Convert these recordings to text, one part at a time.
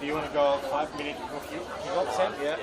Do you want to go 5 minutes before kickoff, Sam? Yeah.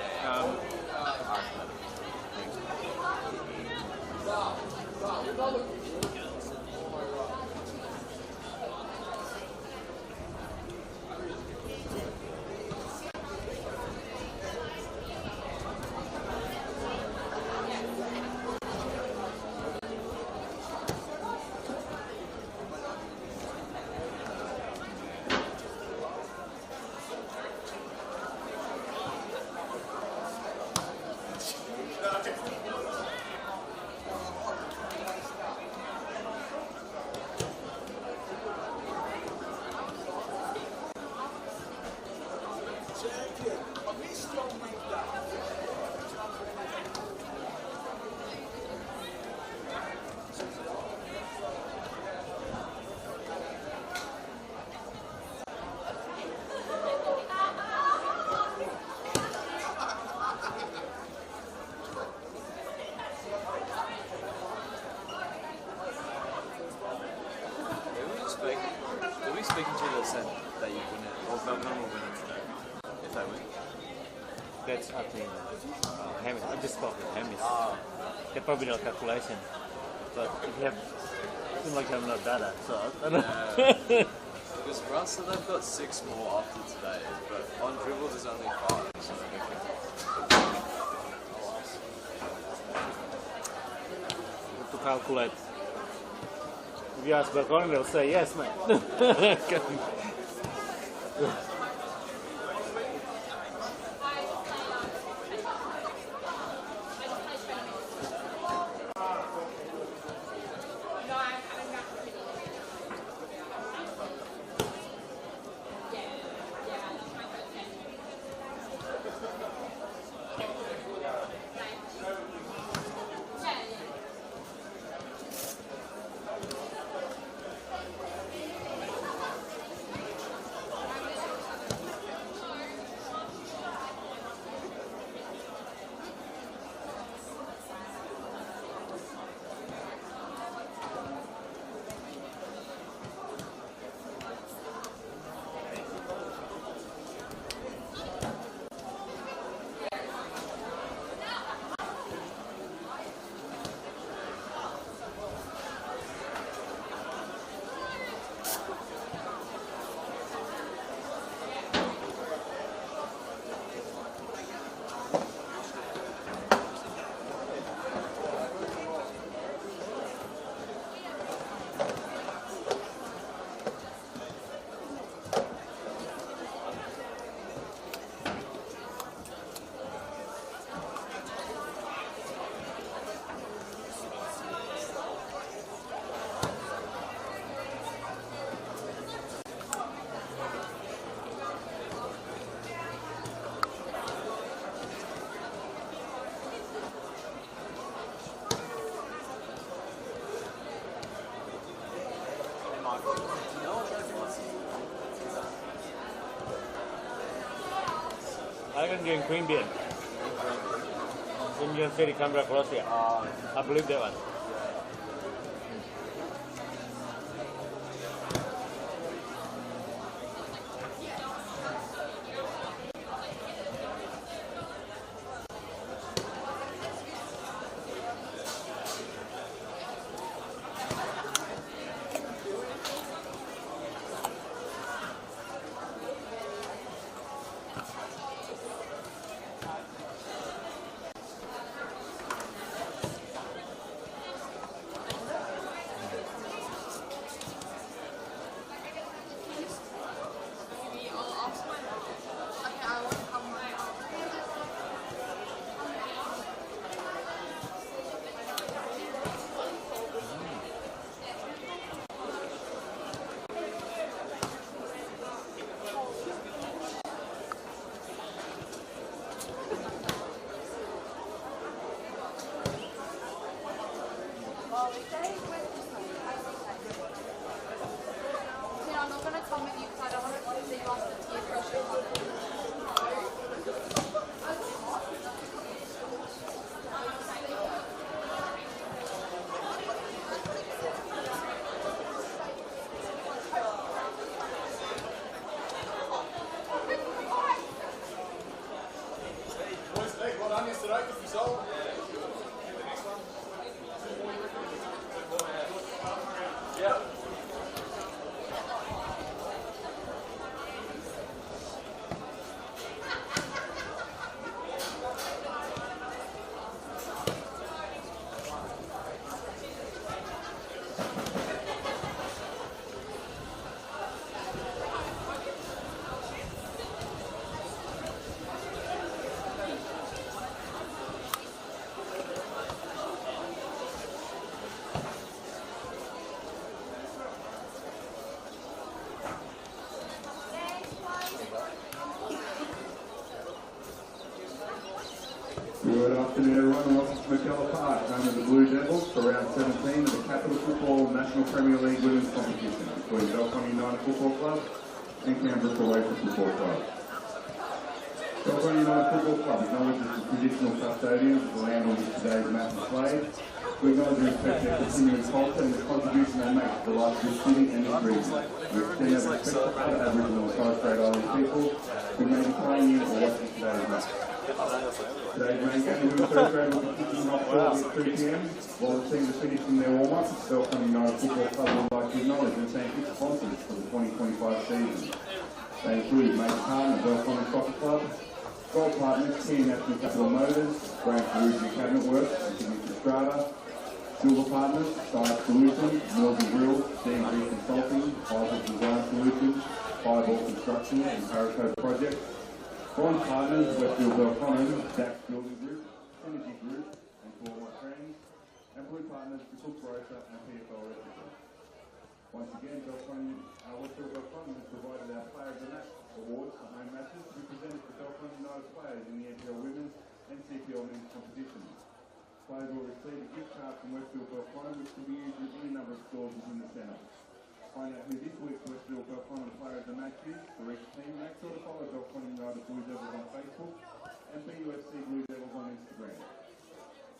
Are we speaking to the set that you win it, or Belconnen will win it today, if they win? That's up to Hamis. I just spoke with Hamis. They probably know calculation, but if you have, it seems like you have no data, so I don't know. Because for us, so they've got 6 more after today, but on dribble there's only 5. So to calculate. If you ask Belconnen, they'll say yes, mate. I can drink green beer. Indian City, Canberra Croatia. I believe that one. Good afternoon, everyone, and welcome to McKellar Park, home of the Blue Devils for round 17 of the Capital Football National Premier League Women's Competition between Belconnen United Football Club and Canberra Croatia Football Club. Belconnen United Football Club acknowledges the traditional custodians of the land on which today's match is played. We acknowledge and respect their continuing culture and the contribution they make to the life of this city and this region. We extend our respect to other Aboriginal and Torres Strait Island people who may be playing in or watching today's match. Today's main game will be first round will be kicking off at 2 p.m. While the teams are finishing their warm-up, Belconnen United Football Club would like to acknowledge and thank its sponsors for the 2025 season. They include major partner Belconnen Soccer Club, gold partners Key National Capital Motors, Grand Peruvian Cabinet Works and Signature Strata, silver partners Science Solutions, Melbourne Grill, D&G Consulting, Isaac Design Solutions, Fireball Construction and Paracode Projects. Bond partners, Westfield Belconnen, Dax Building Group, Energy Group, and Core My Friends, and blue partners, McKellar Park and PFL Electrical. Once again, Westfield Belconnen has provided our Player of the Match awards for home matches to be presented to Belconnen United players in the NPL Women's and CPL Men's competitions. Players will receive a gift card from Westfield Belconnen, which can be used in any number of stores within the centre. Find out who this week's Westfield Belconnen Player of the Match is for each team. Make sure to follow Belconnen United Blue Devils on Facebook and BUFC Blue Devils on Instagram.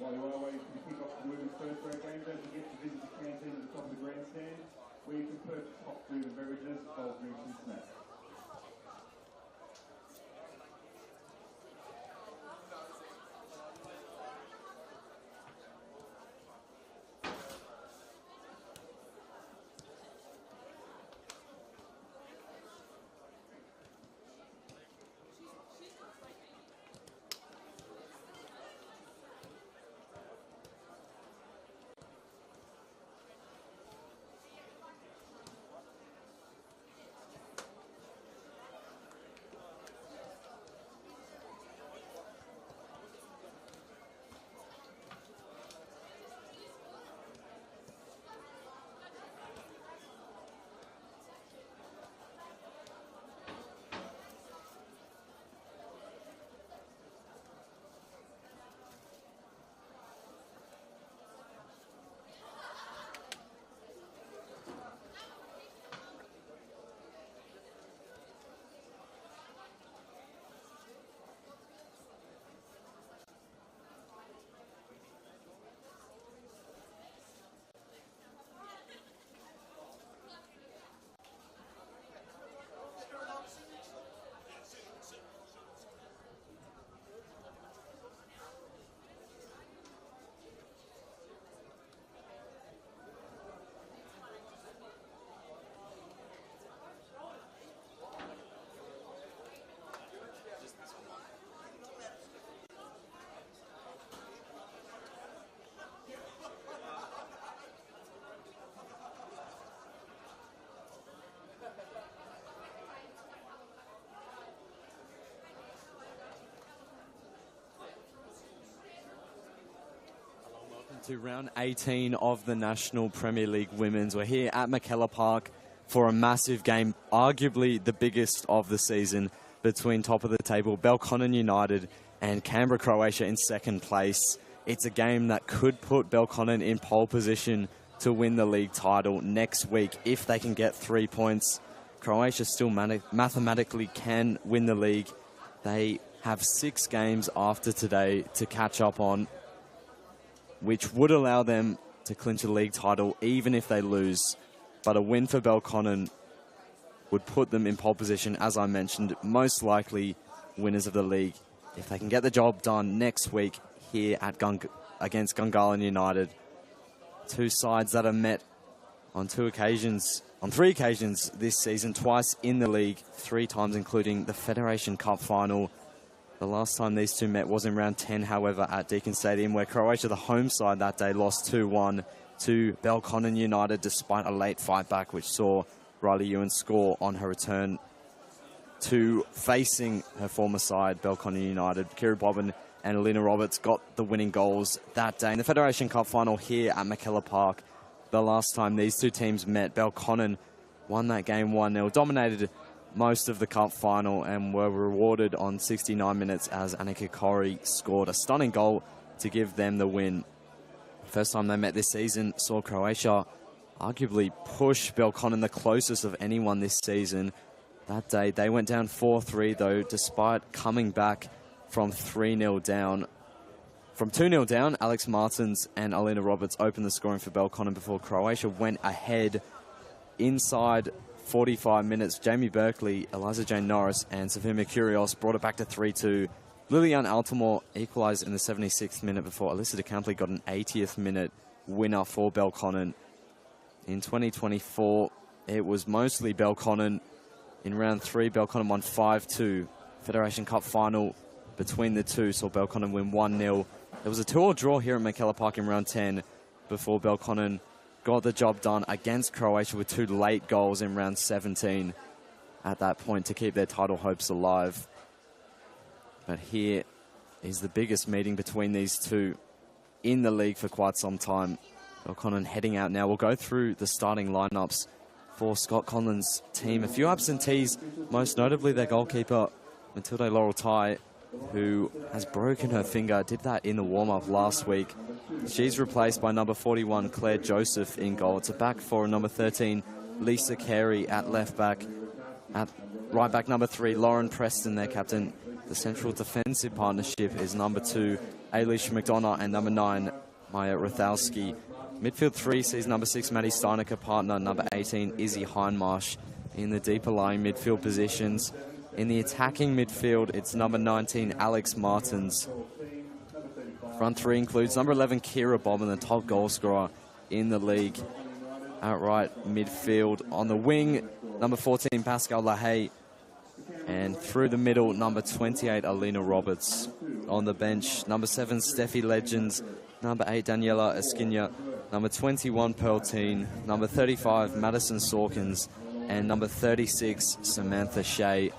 While you are waiting for the kick-off of the women's first grade game, don't forget to visit the canteen at the top of the grandstand where you can purchase hot food and beverages, cold drinks and snacks. To round 18 of the National Premier League Women's. We're here at McKellar Park for a massive game, arguably the biggest of the season, between top of the table Belconnen United and Canberra Croatia in second place. It's a game that could put Belconnen in pole position to win the league title next week if they can get 3 points. Croatia still mathematically can win the league. They have 6 games after today to catch up on, which would allow them to clinch a league title even if they lose. But a win for Belconnen would put them in pole position, as I mentioned, most likely winners of the league if they can get the job done next week here at against Gungahlin United. Two sides that are met on three occasions this season, twice in the league, 3 times including the Federation Cup final. The last time these two met was in round 10, however, at Deakin Stadium, where Croatia, the home side that day, lost 2-1 to Belconnen United despite a late fight back, which saw Riley Ewan score on her return to facing her former side, Belconnen United. Kira Bobbin and Alina Roberts got the winning goals that day. In the Federation Cup final here at McKellar Park, the last time these two teams met, Belconnen won that game 1-0, dominated most of the cup final and were rewarded on 69 minutes as Annika Corey scored a stunning goal to give them the win. First time they met this season saw Croatia arguably push Belconnen the closest of anyone this season. That day they went down 4-3 though, despite coming back from 3-0 down. From 2-0 down, Alex Martins and Alina Roberts opened the scoring for Belconnen before Croatia went ahead inside 45 minutes. Jamie Berkeley, Eliza Jane Norris and Sophia Mercurios brought it back to 3-2. Liliane Altamore equalised in the 76th minute before Alyssa de Campley got an 80th minute winner for Belconnen. In 2024, it was mostly Belconnen. In round 3, Belconnen won 5-2. Federation Cup final between the two saw Belconnen win 1-0. There was a 2-2 draw here at McKellar Park in round 10 before Belconnen got the job done against Croatia with 2 late goals in round 17 at that point to keep their title hopes alive. But here is the biggest meeting between these two in the league for quite some time. Belconnen heading out now. We'll go through the starting lineups for Scott Conlon's team. A few absentees, most notably their goalkeeper, Matilde Laurel Tai, who has broken her finger, did that in the warm-up last week. She's replaced by number 41, Claire Joseph, in goal. It's a back four, number 13, Lisa Carey at left back. At right back, number 3, Lauren Preston, their captain. The central defensive partnership is number 2, Ailish McDonough, and number 9, Maya Rathowski. Midfield 3 sees number 6, Maddie Steinecker, partner, number 18, Izzy Heinmarsh, in the deeper lying midfield positions. In the attacking midfield, it's number 19, Alex Martins. Front 3 includes number 11, Kira Bobbin, the top goal scorer in the league. Outright midfield on the wing, number 14, Pascal Lahaye. And through the middle, number 28, Alina Roberts. On the bench, number 7, Steffi Legends, number 8, Daniela Eskinia, number 21, Pearl Teen, number 35, Madison Sawkins, and number 36, Samantha Shea.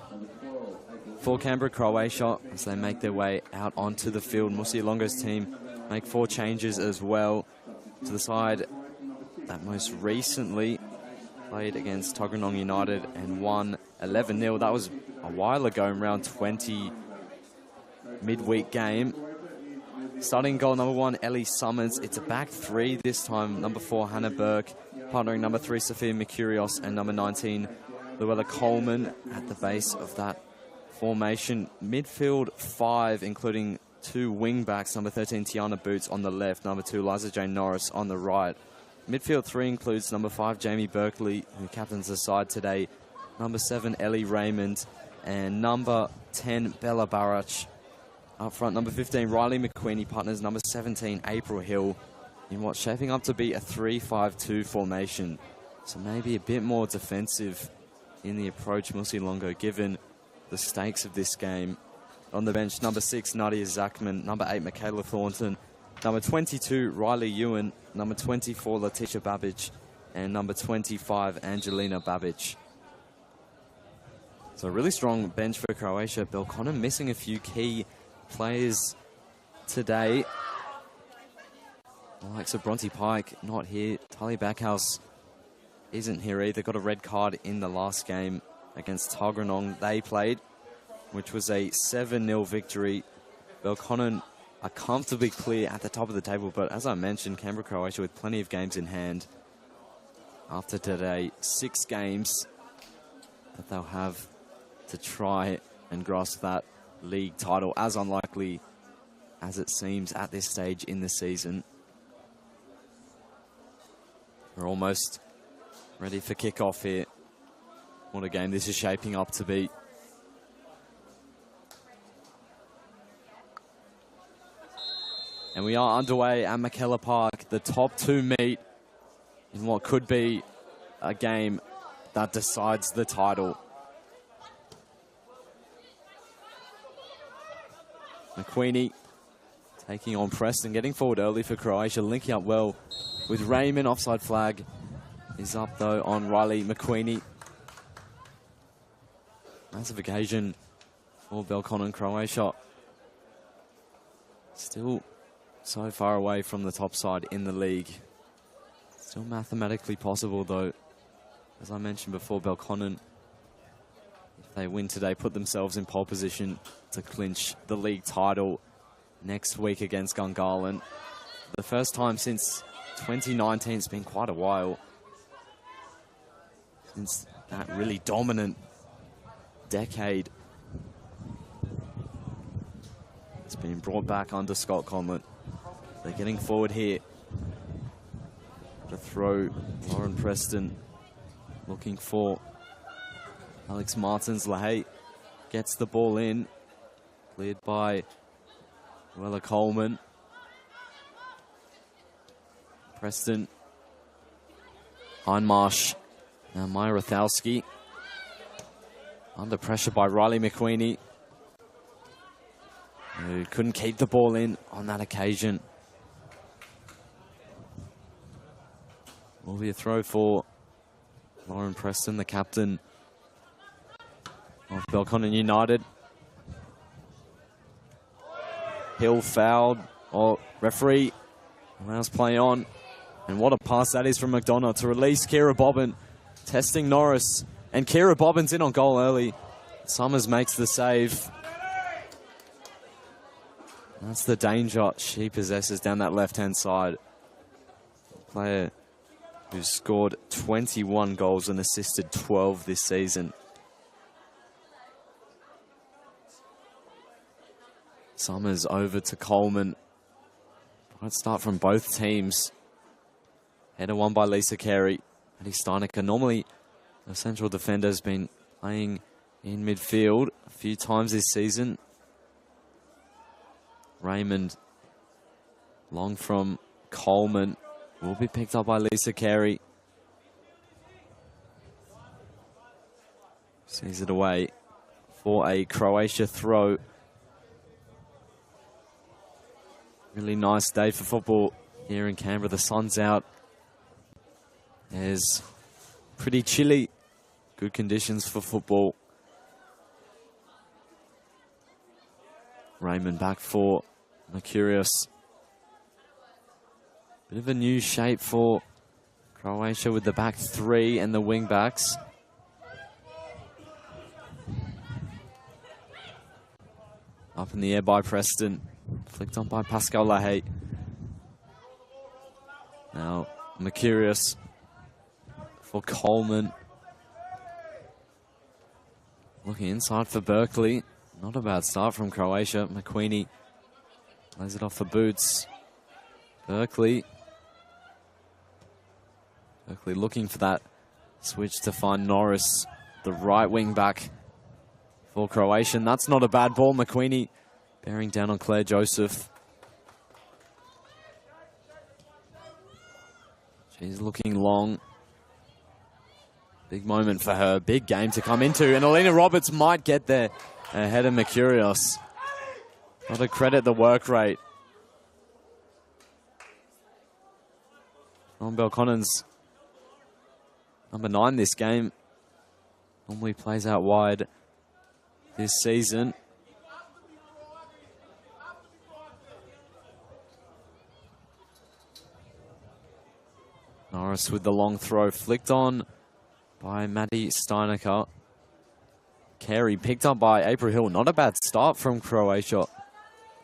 For Canberra Croatia, as they make their way out onto the field, Musi Longo's team make 4 changes as well to the side that most recently played against Tuggeranong United and won 11-0. That was a while ago in round 20 midweek game. Starting goal, number 1, Ellie Summers. It's a back 3 this time. Number 4, Hannah Burke, partnering number 3, Sophia Mercurios, and number 19, Luella Coleman at the base of that formation. Midfield 5, including 2 wing backs, number 13, Tiana Boots on the left, number 2, Liza Jane Norris on the right. Midfield 3 includes number 5, Jamie Berkeley, who captains the side today, number 7, Ellie Raymond, and number 10, Bella Barach. Up front, number 15, Riley McQueenie, partners number 17, April Hill, in what's shaping up to be a 3-5-2 formation. So maybe a bit more defensive in the approach, Musi Longo, given the stakes of this game. On the bench, number 6, Nadia Zachman, number 8, Michaela Thornton, number 22, Riley Ewan, number 24, Letitia Babbage, and number 25, Angelina Babbage. So a really strong bench for Croatia. Belconnen missing a few key players today. The likes of Bronte Pike not here. Talia Backhouse isn't here either. Got a red card in the last game against Tuggeranong they played, which was a 7-0 victory. Belconnen are comfortably clear at the top of the table, but as I mentioned, Canberra Croatia with plenty of games in hand. After today, 6 games that they'll have to try and grasp that league title, as unlikely as it seems at this stage in the season. We're almost ready for kickoff here. What a game this is shaping up to be. And we are underway at McKellar Park. The top two meet in what could be a game that decides the title. McQueenie taking on Preston, getting forward early for Croatia, linking up well with Raymond. Offside flag is up though on Riley McQueenie. Massive occasion for Belconnen, Croatia. Still so far away from the top side in the league. Still mathematically possible though. As I mentioned before, Belconnen, if they win today, put themselves in pole position to clinch the league title next week against Gungahlin. The first time since 2019, it's been quite a while since that really dominant decade has been brought back under Scott Conlon. They're getting forward here to throw. Lauren Preston looking for Alex Martins. LaHaye gets the ball in, cleared by Wella Coleman. Preston, Heinmarsh, now Maya Rathowski. Under pressure by Riley McQueenie, who couldn't keep the ball in on that occasion. Will be a throw for Lauren Preston, the captain of Belconnen United. Hill fouled, or referee allows play on. And what a pass that is from McDonough to release Kira Bobbin, testing Norris. And Kira Bobbin's in on goal early. Summers makes the save. That's the danger she possesses down that left-hand side. Player who's scored 21 goals and assisted 12 this season. Summers over to Coleman. Right start from both teams. Header won by Lisa Carey. Maddie Steinecker, normally the central defender, has been playing in midfield a few times this season. Raymond, long from Coleman, will be picked up by Lisa Carey. Sees it away for a Croatia throw. Really nice day for football here in Canberra. The sun's out. There's pretty chilly. Good conditions for football. Raymond back for Mercurius. Bit of a new shape for Croatia with the back three and the wing backs. Up in the air by Preston. Flicked on by Pascal LaHaye. Now Mercurius for Coleman. Looking inside for Berkeley. Not a bad start from Croatia. McQueenie lays it off for Boots. Berkeley looking for that switch to find Norris, the right wing back for Croatia. And that's not a bad ball. McQueenie bearing down on Claire Joseph. She's looking long. Big moment for her. Big game to come into. And Alina Roberts might get there ahead of Mercurius. Got to credit the work rate from Belconnen's number 9 this game. Normally plays out wide this season. Norris with the long throw, flicked on by Maddie Steinecker. Carey picked up by April Hill. Not a bad start from Croatia.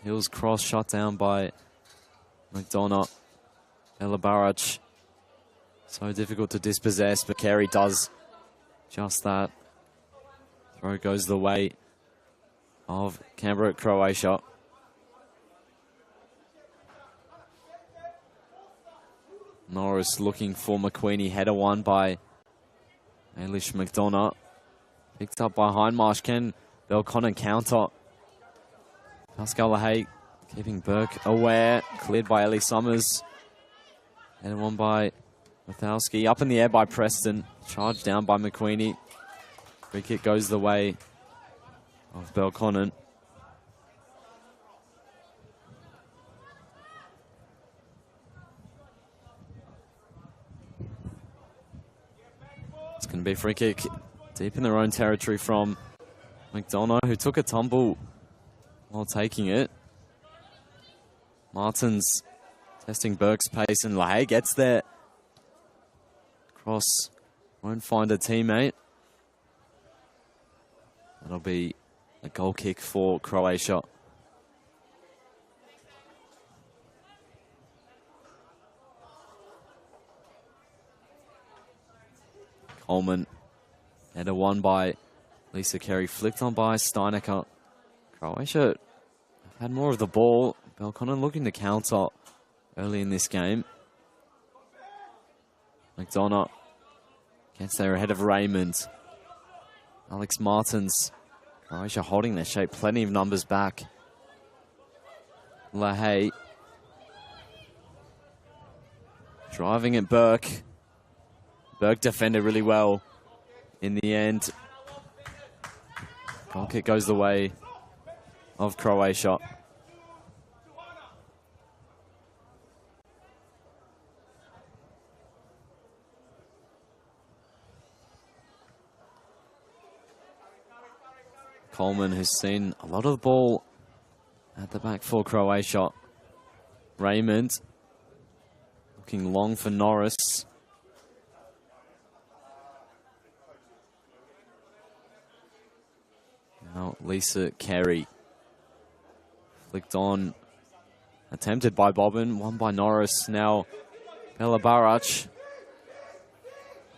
Hill's cross shot down by McDonough. Ella Barac. So difficult to dispossess, but Carey does just that. Throw goes the way of Canberra Croatia. Norris looking for McQueenie. Header won by Ailish McDonough. Picked up by Heinmarsh. Can Belconnen counter? Pascal LaHaye Keeping Burke aware. Cleared by Ellie Summers. And one by Mathowski. Up in the air by Preston. Charged down by McQueenie. Free kick goes the way of Belconnen. It's going to be a free kick deep in their own territory from McDonough, who took a tumble while taking it. Martins testing Burke's pace, and LaHaye gets there. Cross won't find a teammate. That'll be a goal kick for Croatia. Coleman. Header won by Lisa Carey. Flicked on by Steinecker. Croatia have had more of the ball. Belconnen looking to counter early in this game. McDonough gets there ahead of Raymond. Alex Martins. Croatia holding their shape. Plenty of numbers back. LaHaye. Driving at Burke. Burke defended really well in the end. Goal kick goes the way of Croatia. Coleman, who's seen a lot of the ball at the back for Croatia. Raymond looking long for Norris. Now Lisa Carey. Flicked on. Attempted by Bobbin. Won by Norris. Now Bella Barach.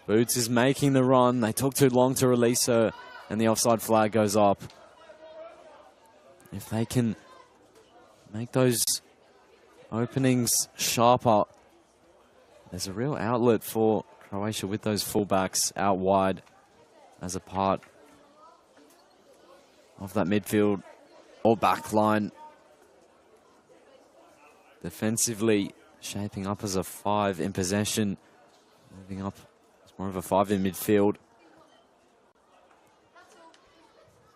Boots is making the run. They took too long to release her, and the offside flag goes up. If they can make those openings sharper, there's a real outlet for Croatia with those fullbacks out wide as a part of that midfield or back line. Defensively shaping up as a 5 in possession. Moving up as more of a 5 in midfield.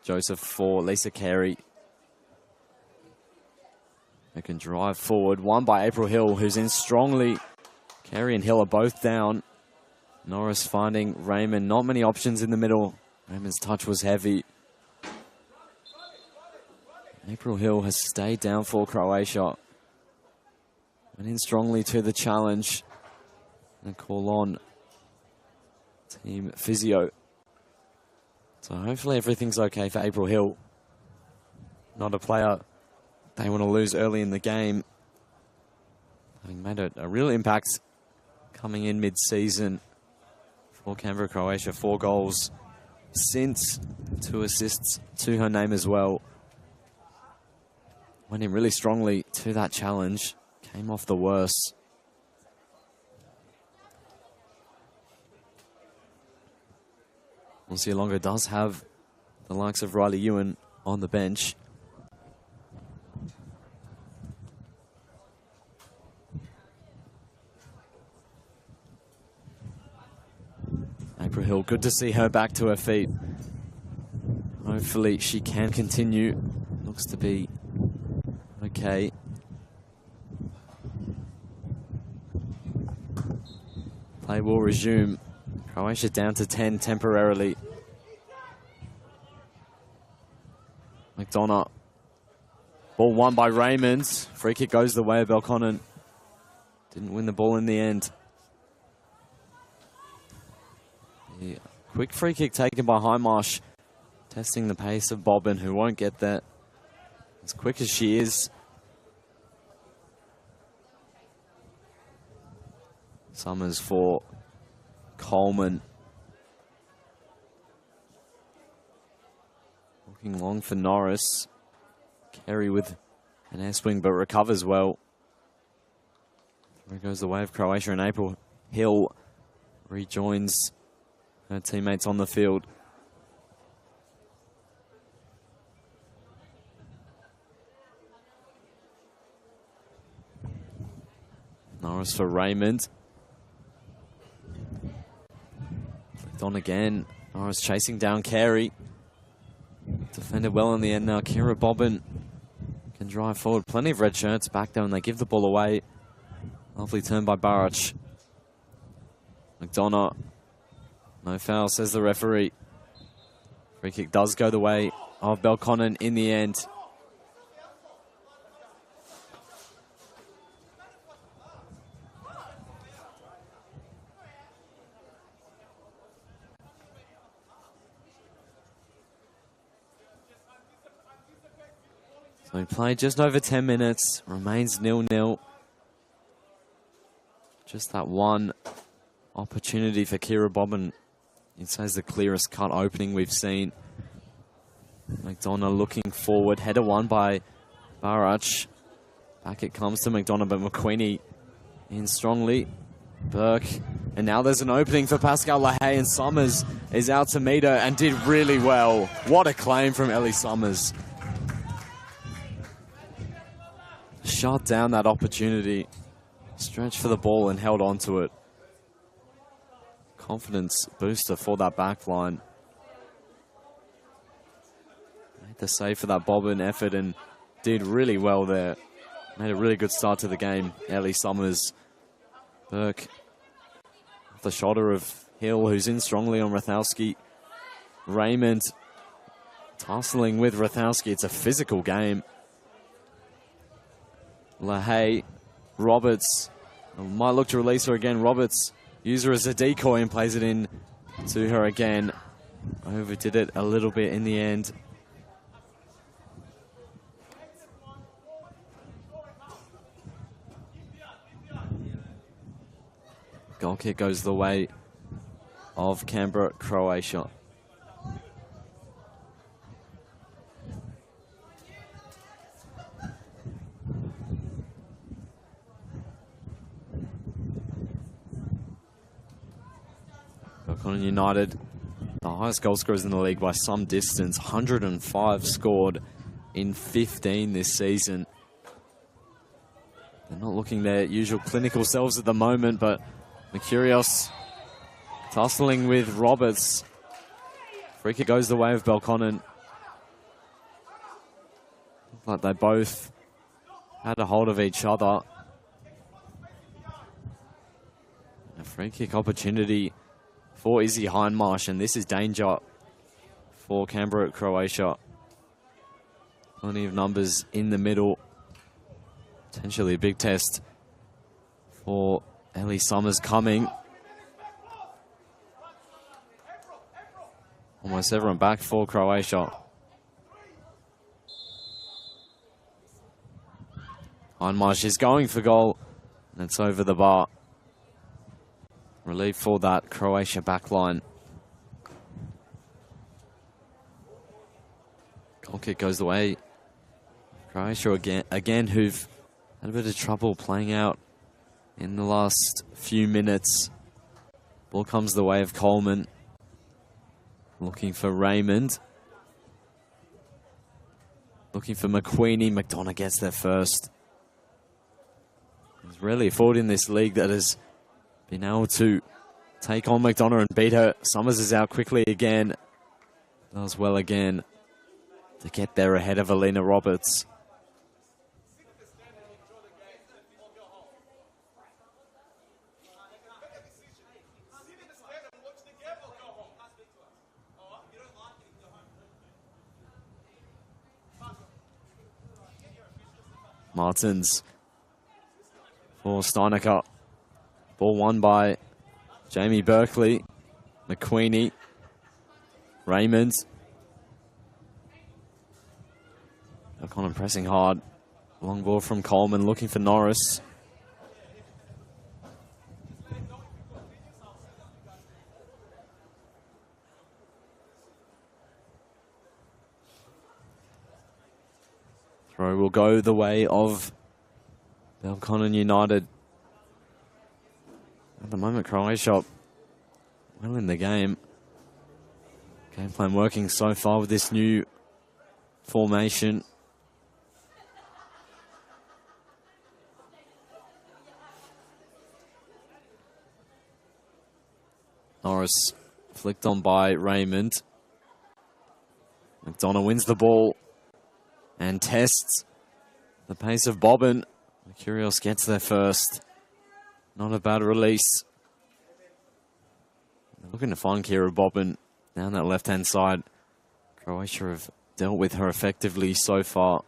Joseph for Lisa Carey. They can drive forward. Won by April Hill, who's in strongly. Carey and Hill are both down. Norris finding Raymond. Not many options in the middle. Raymond's touch was heavy. April Hill has stayed down for Croatia. Went in strongly to the challenge. And call on team physio. So hopefully everything's okay for April Hill. Not a player they want to lose early in the game. Having made a real impact coming in mid-season for Canberra Croatia. 4 goals since, 2 assists to her name as well. Went in really strongly to that challenge. Came off the worst. Longa does have the likes of Riley Ewan on the bench. April Hill, good to see her back to her feet. Hopefully she can continue. Looks to be okay. Play will resume. Croatia down to 10 temporarily. McDonough. Ball won by Raymond. Free kick goes the way of Belconnen. Didn't win the ball in the end. The quick free kick taken by Highmarsh. Testing the pace of Bobbin, who won't get that as quick as she is. Summers for Coleman. Looking long for Norris. Carey with an air swing, but recovers well. There goes the way of Croatia, and April Hill rejoins her teammates on the field. Norris for Raymond. Flicked on again. Norris chasing down Carey. Defended well in the end now. Kira Bobbin can drive forward. Plenty of red shirts back there, and they give the ball away. Lovely turn by Barach. McDonough. No foul, says the referee. Free kick does go the way of Belconnen in the end. So we played just over 10 minutes, remains 0-0. Just that one opportunity for Kira Bobbin. You'd say is the clearest cut opening we've seen. McDonough looking forward, header won by Barach. Back it comes to McDonough, but McQueenie in strongly. Burke, and now there's an opening for Pascal Lahey, and Summers is out to meet her and did really well. What a claim from Ellie Summers. Shot down that opportunity, stretched for the ball and held on to it. Confidence booster for that back line. Made the save for that Bobbin effort and did really well there. Made a really good start to the game. Ellie Summers. Burke off the shoulder of Hill, who's in strongly on Rathowski. Raymond tussling with Rathowski. It's a physical game. Lahey, Roberts might look to release her again. Roberts uses her as a decoy and plays it in to her again. Overdid it a little bit in the end. Goal kick goes the way of Canberra Croatia. Belconnen United, the highest goal scorers in the league by some distance. 105 scored in 15 this season. They're not looking their usual clinical selves at the moment, but Mercurios tussling with Roberts. Free kick goes the way of Belconnen. Looked like they both had a hold of each other. A free kick opportunity for Izzy Hindmarsh, and this is danger for Canberra Croatia. Plenty of numbers in the middle. Potentially a big test for Ellie Summers coming. Almost everyone back for Croatia. Hindmarsh is going for goal, and it's over the bar. Relief for that Croatia backline. Goal kick goes the way. Croatia again, who've had a bit of trouble playing out in the last few minutes. Ball comes the way of Coleman. Looking for Raymond. Looking for McQueenie. McDonough gets there first. There's rarely a forward in this league that has been able to take on McDonough and beat her. Summers is out quickly again. Does well again to get there ahead of Alina Roberts. Martins for Steinecker. Ball won by Jamie Berkeley. McQueenie. Raymond. Belconnen pressing hard. Long ball from Coleman, looking for Norris. Throw will go the way of Belconnen United. At the moment, Croatia well in the game. Game plan working so far with this new formation. Norris flicked on by Raymond. McDonough wins the ball and tests the pace of Bobbin. Mercurios gets there first. Not a bad release. They're looking to find Kira Bobbin down that left-hand side. Croatia have dealt with her effectively so far.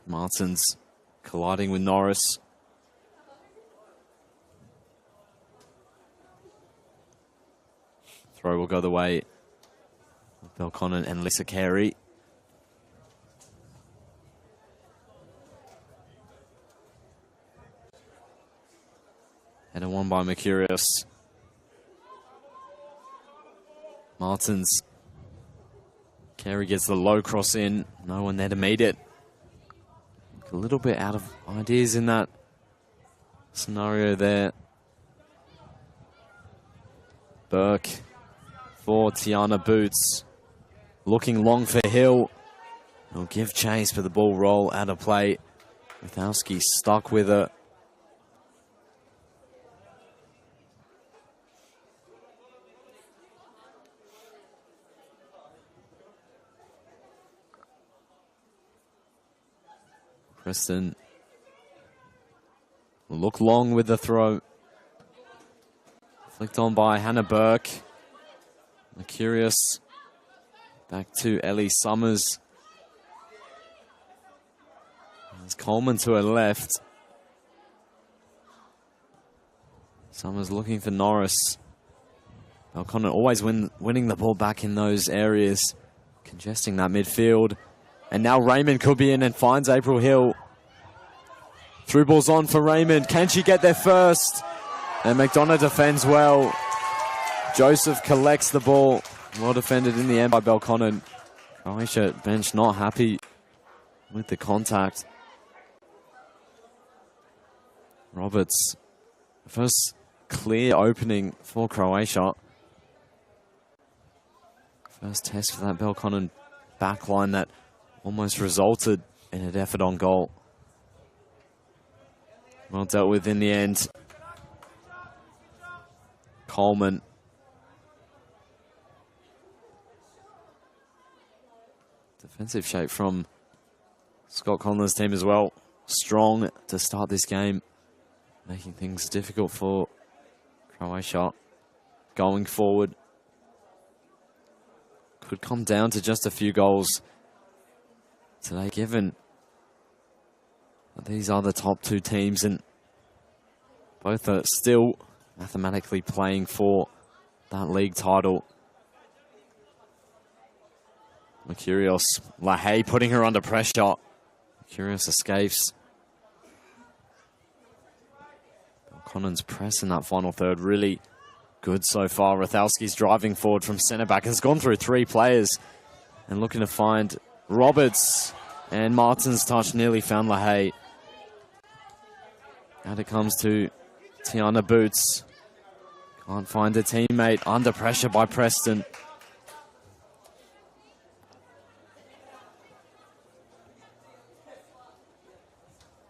Martins colliding with Norris. Throw will go the way of Belconnen and Lisa Carey. Header won by Mercurios. Martins. Carey gets the low cross in. No one there to meet it. A little bit out of ideas in that scenario there. Burke for Tiana Boots. Looking long for Hill. He'll give chase, but the ball roll out of play. Withowski stuck with it. Preston will look long with the throw. Flicked on by Hannah Burke. Mercurius back to Ellie Summers. There's Coleman to her left. Summers looking for Norris. Belconnen always winning the ball back in those areas, congesting that midfield. And now Raymond could be in and finds April Hill. Through ball's on for Raymond. Can she get there first? And McDonough defends well. Joseph collects the ball. Well defended in the end by Belconnen. Croatia bench not happy with the contact. Roberts, first clear opening for Croatia. First test for that Belconnen backline that almost resulted in an effort on goal. Well dealt with in the end. Coleman. Defensive shape from Scott Conlon's team as well. Strong to start this game, making things difficult for Croatia going forward. Could come down to just a few goals today, given that these are the top two teams and both are still mathematically playing for that league title. Mercurios, LaHaye putting her under pressure. Mercurios escapes. Belconnen's press in that final third really good so far. Rathowski's driving forward from centre back, has gone through three players and looking to find Roberts, and Martin's touch nearly found LaHaye. And it comes to Tiana Boots. Can't find a teammate, under pressure by Preston.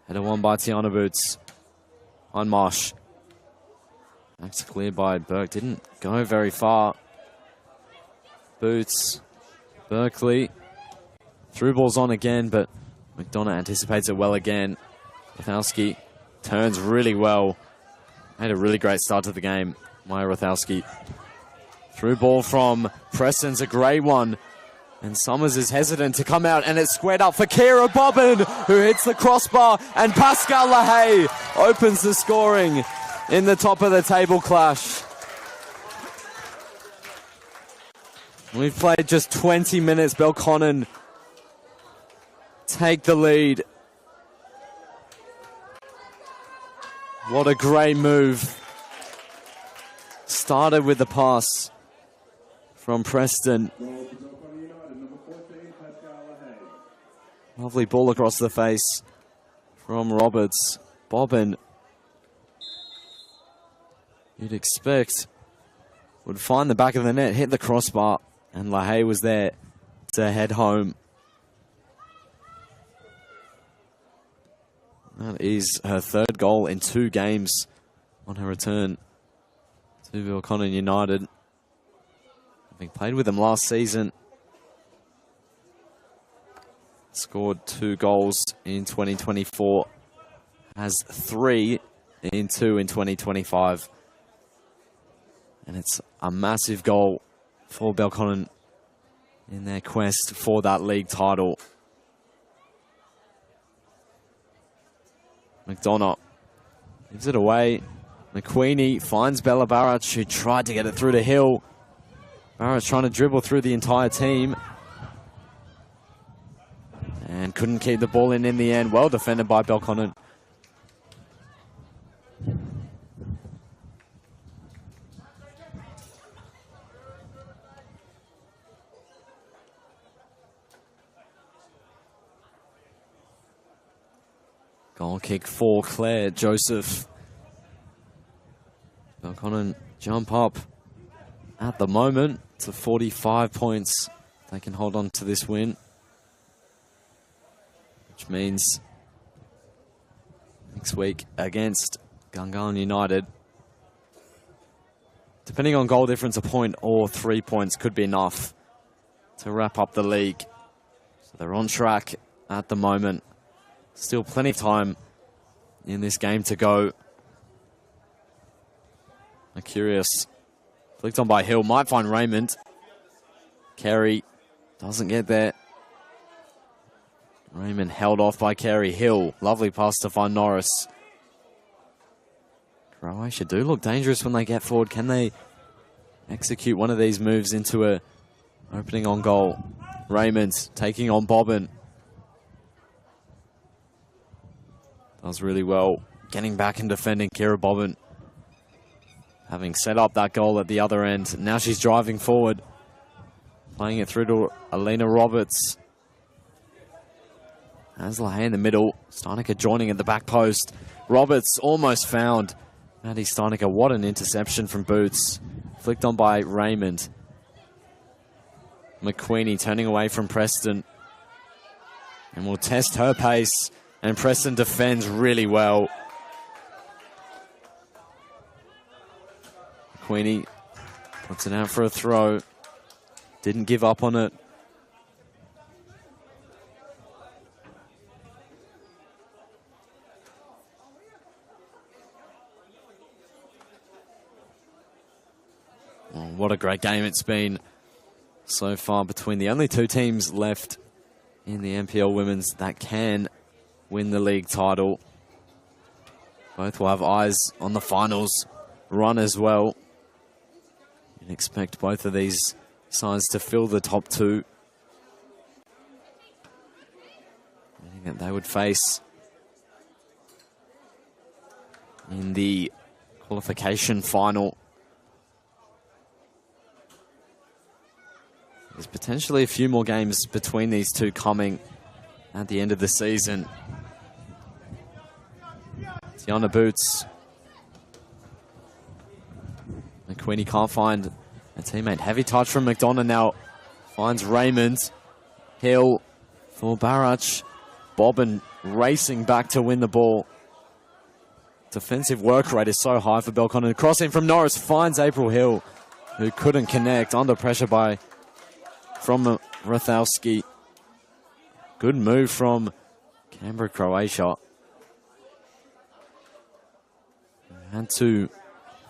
Header won by Tiana Boots on Marsh. That's cleared by Burke. Didn't go very far. Boots. Berkeley. Through ball's on again, but McDonough anticipates it well again. Rathowski turns really well. Made a really great start to the game. Maya Rathowski. Through ball from Preston's a great one. And Summers is hesitant to come out, and it's squared up for Kira Bobbin, who hits the crossbar, and Pascal LaHaye opens the scoring in the top of the table clash. We've played just 20 minutes. Belconnen take the lead. What a great move. Started with the pass from Preston. Lovely ball across the face from Roberts. Bobbin, you'd expect, would find the back of the net, hit the crossbar, and LaHaye was there to head home. That is her third goal in 2 games on her return to Belconnen United. Having played with them last season, scored 2 goals in 2024, has 3 in 2 in 2025. And it's a massive goal for Belconnen in their quest for that league title. McDonough gives it away. McQueenie finds Bella Barrach, who tried to get it through to Hill. Barrach trying to dribble through the entire team. And couldn't keep the ball in the end. Well defended by Belconnen. Goal kick for Claire Joseph. Belconnen jump up at the moment to 45 points. They can hold on to this win, which means next week against Gungahlin United, depending on goal difference, a point or 3 points could be enough to wrap up the league. So they're on track at the moment. Still plenty of time in this game to go. Curious. Flicked on by Hill. Might find Raymond. Carey doesn't get there. Raymond held off by Carey. Hill. Lovely pass to find Norris. Croatia do look dangerous when they get forward. Can they execute one of these moves into a opening on goal? Raymond taking on Bobbin. Does really well getting back and defending. Kira Bobbin having set up that goal at the other end. Now she's driving forward, playing it through to Alina Roberts. Has LaHaye in the middle. Steinecker joining at the back post. Roberts almost found Maddie Steinecker. What an interception from Boots. Flicked on by Raymond. McQueenie turning away from Preston. And will test her pace. And Preston defends really well. McQueenie puts it out for a throw. Didn't give up on it. Oh, what a great game it's been so far between the only 2 teams left in the NPL Women's that can win the league title. Both will have eyes on the finals run as well. You'd expect both of these sides to fill the top 2. Meaning that they would face in the qualification final. There's potentially a few more games between these 2 coming at the end of the season. Tiana Boots. McQueenie can't find a teammate. Heavy touch from McDonough now. Finds Raymond. Hill for Barrach. Bobbin racing back to win the ball. Defensive work rate is so high for Belconnen. Crossing from Norris finds April Hill, who couldn't connect. Under pressure from Rathowski. Good move from Canberra Croatia. Had to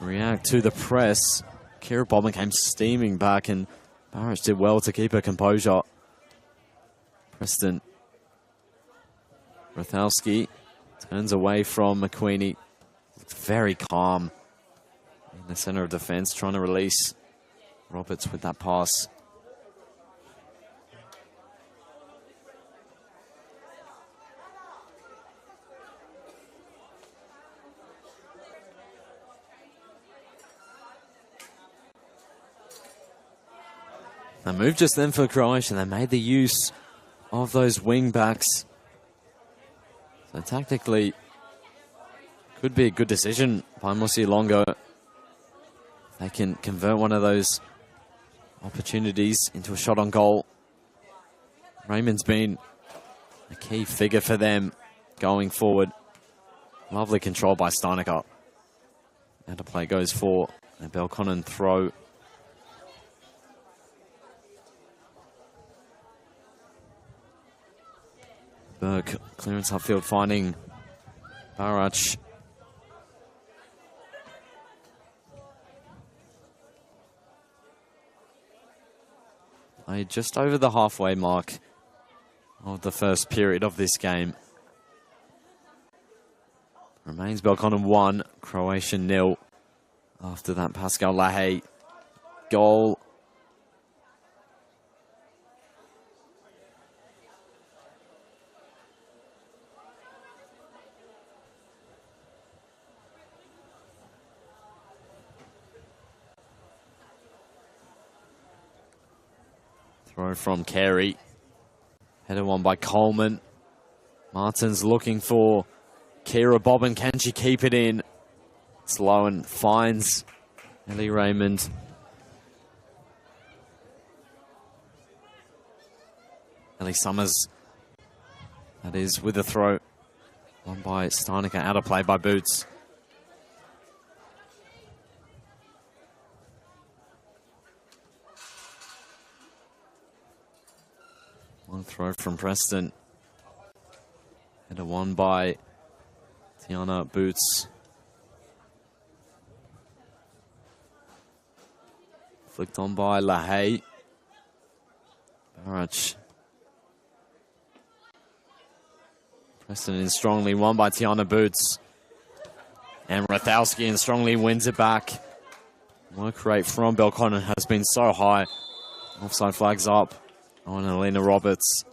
react to the press. Kira Bobbin came steaming back, and Barrach did well to keep her composure. Preston Rathowski turns away from McQueenie. Looked very calm in the center of defense, trying to release Roberts with that pass. A move just then for Croatia. They made the use of those wing backs. So tactically, could be a good decision by Musi Longo. They can convert one of those opportunities into a shot on goal. Raymond's been a key figure for them going forward. Lovely control by Steinecker. Now the play goes for a Belconnen throw. Burke, clearance upfield, finding Barach. Play just over the halfway mark of the first period of this game. Remains Belconnen 1, Croatia 0. After that Pascal Lahaye goal. Throw from Carey. Header one by Coleman. Martin's looking for Kira Bobbin. Can she keep it in? Sloan finds Ellie Raymond. Ellie Summers, that is, with a throw. One by Steinecker, out of play by Boots. One throw from Preston. Header one by Tiana Boots. Flicked on by Lahaye. Barach. Preston in strongly, won by Tiana Boots. And Rathowski in strongly wins it back. Work rate from Belconnen has been so high. Offside flags up on Alina Roberts.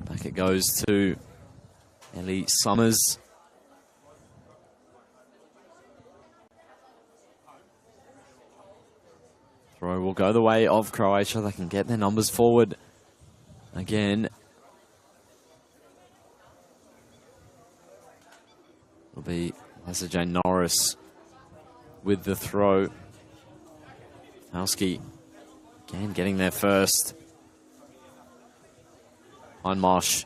Back it goes to Ellie Summers. Throw will go the way of Croatia. They can get their numbers forward again. It'll be Lisa Jane Norris with the throw. Howski again getting there first. Hindmarsh.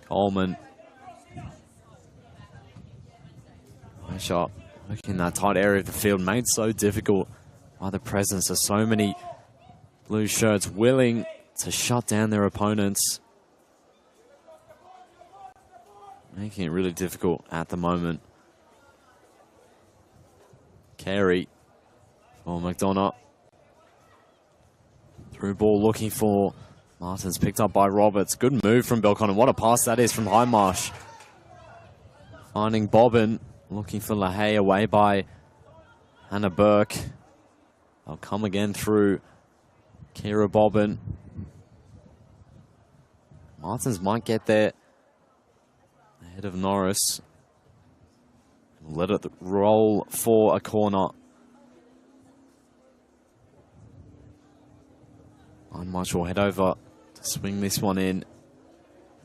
Coleman. Nice shot. Looking in that tight area of the field, made so difficult by the presence of so many blue shirts willing to shut down their opponents. Making it really difficult at the moment. Carey for McDonough. Through ball looking for Martins, picked up by Roberts. Good move from Belconnen. What a pass that is from Hindmarsh. Finding Bobbin. Looking for Lahaye, away by Hannah Burke. They'll come again through Kira Bobbin. Martins might get there ahead of Norris. Let it roll for a corner. Hindmarsh will head over to swing this one in.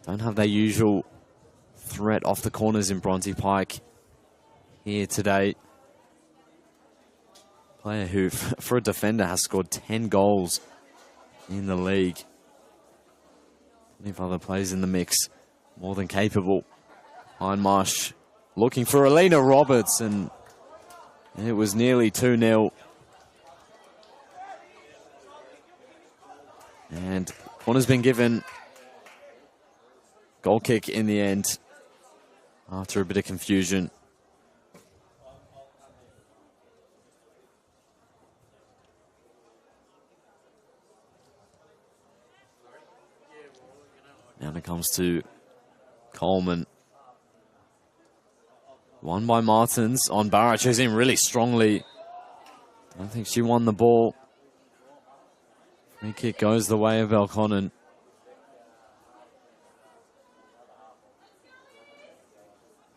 Don't have their usual threat off the corners in Bronte Pike here today. Player who, for a defender, has scored 10 goals in the league. Plenty of other players in the mix, more than capable. Hindmarsh looking for Alina Roberts, and it was nearly 2-0. And corner's been given. Goal kick in the end after a bit of confusion. Now it comes to Coleman. Won by Martins on Barrett. She's in really strongly. I think she won the ball. Free kick goes the way of Belconnen.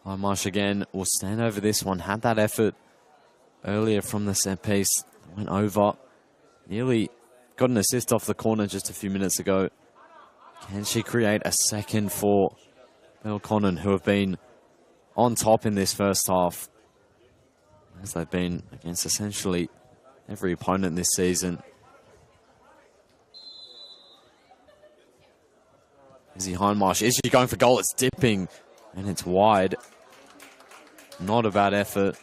Hindmarsh again will stand over this one. Had that effort earlier from the set piece. Went over. Nearly got an assist off the corner just a few minutes ago. Can she create a second for Belconnen, who have been on top in this first half, as they've been against essentially every opponent this season? Izzy Hindmarsh, is she going for goal? It's dipping and it's wide. Not a bad effort.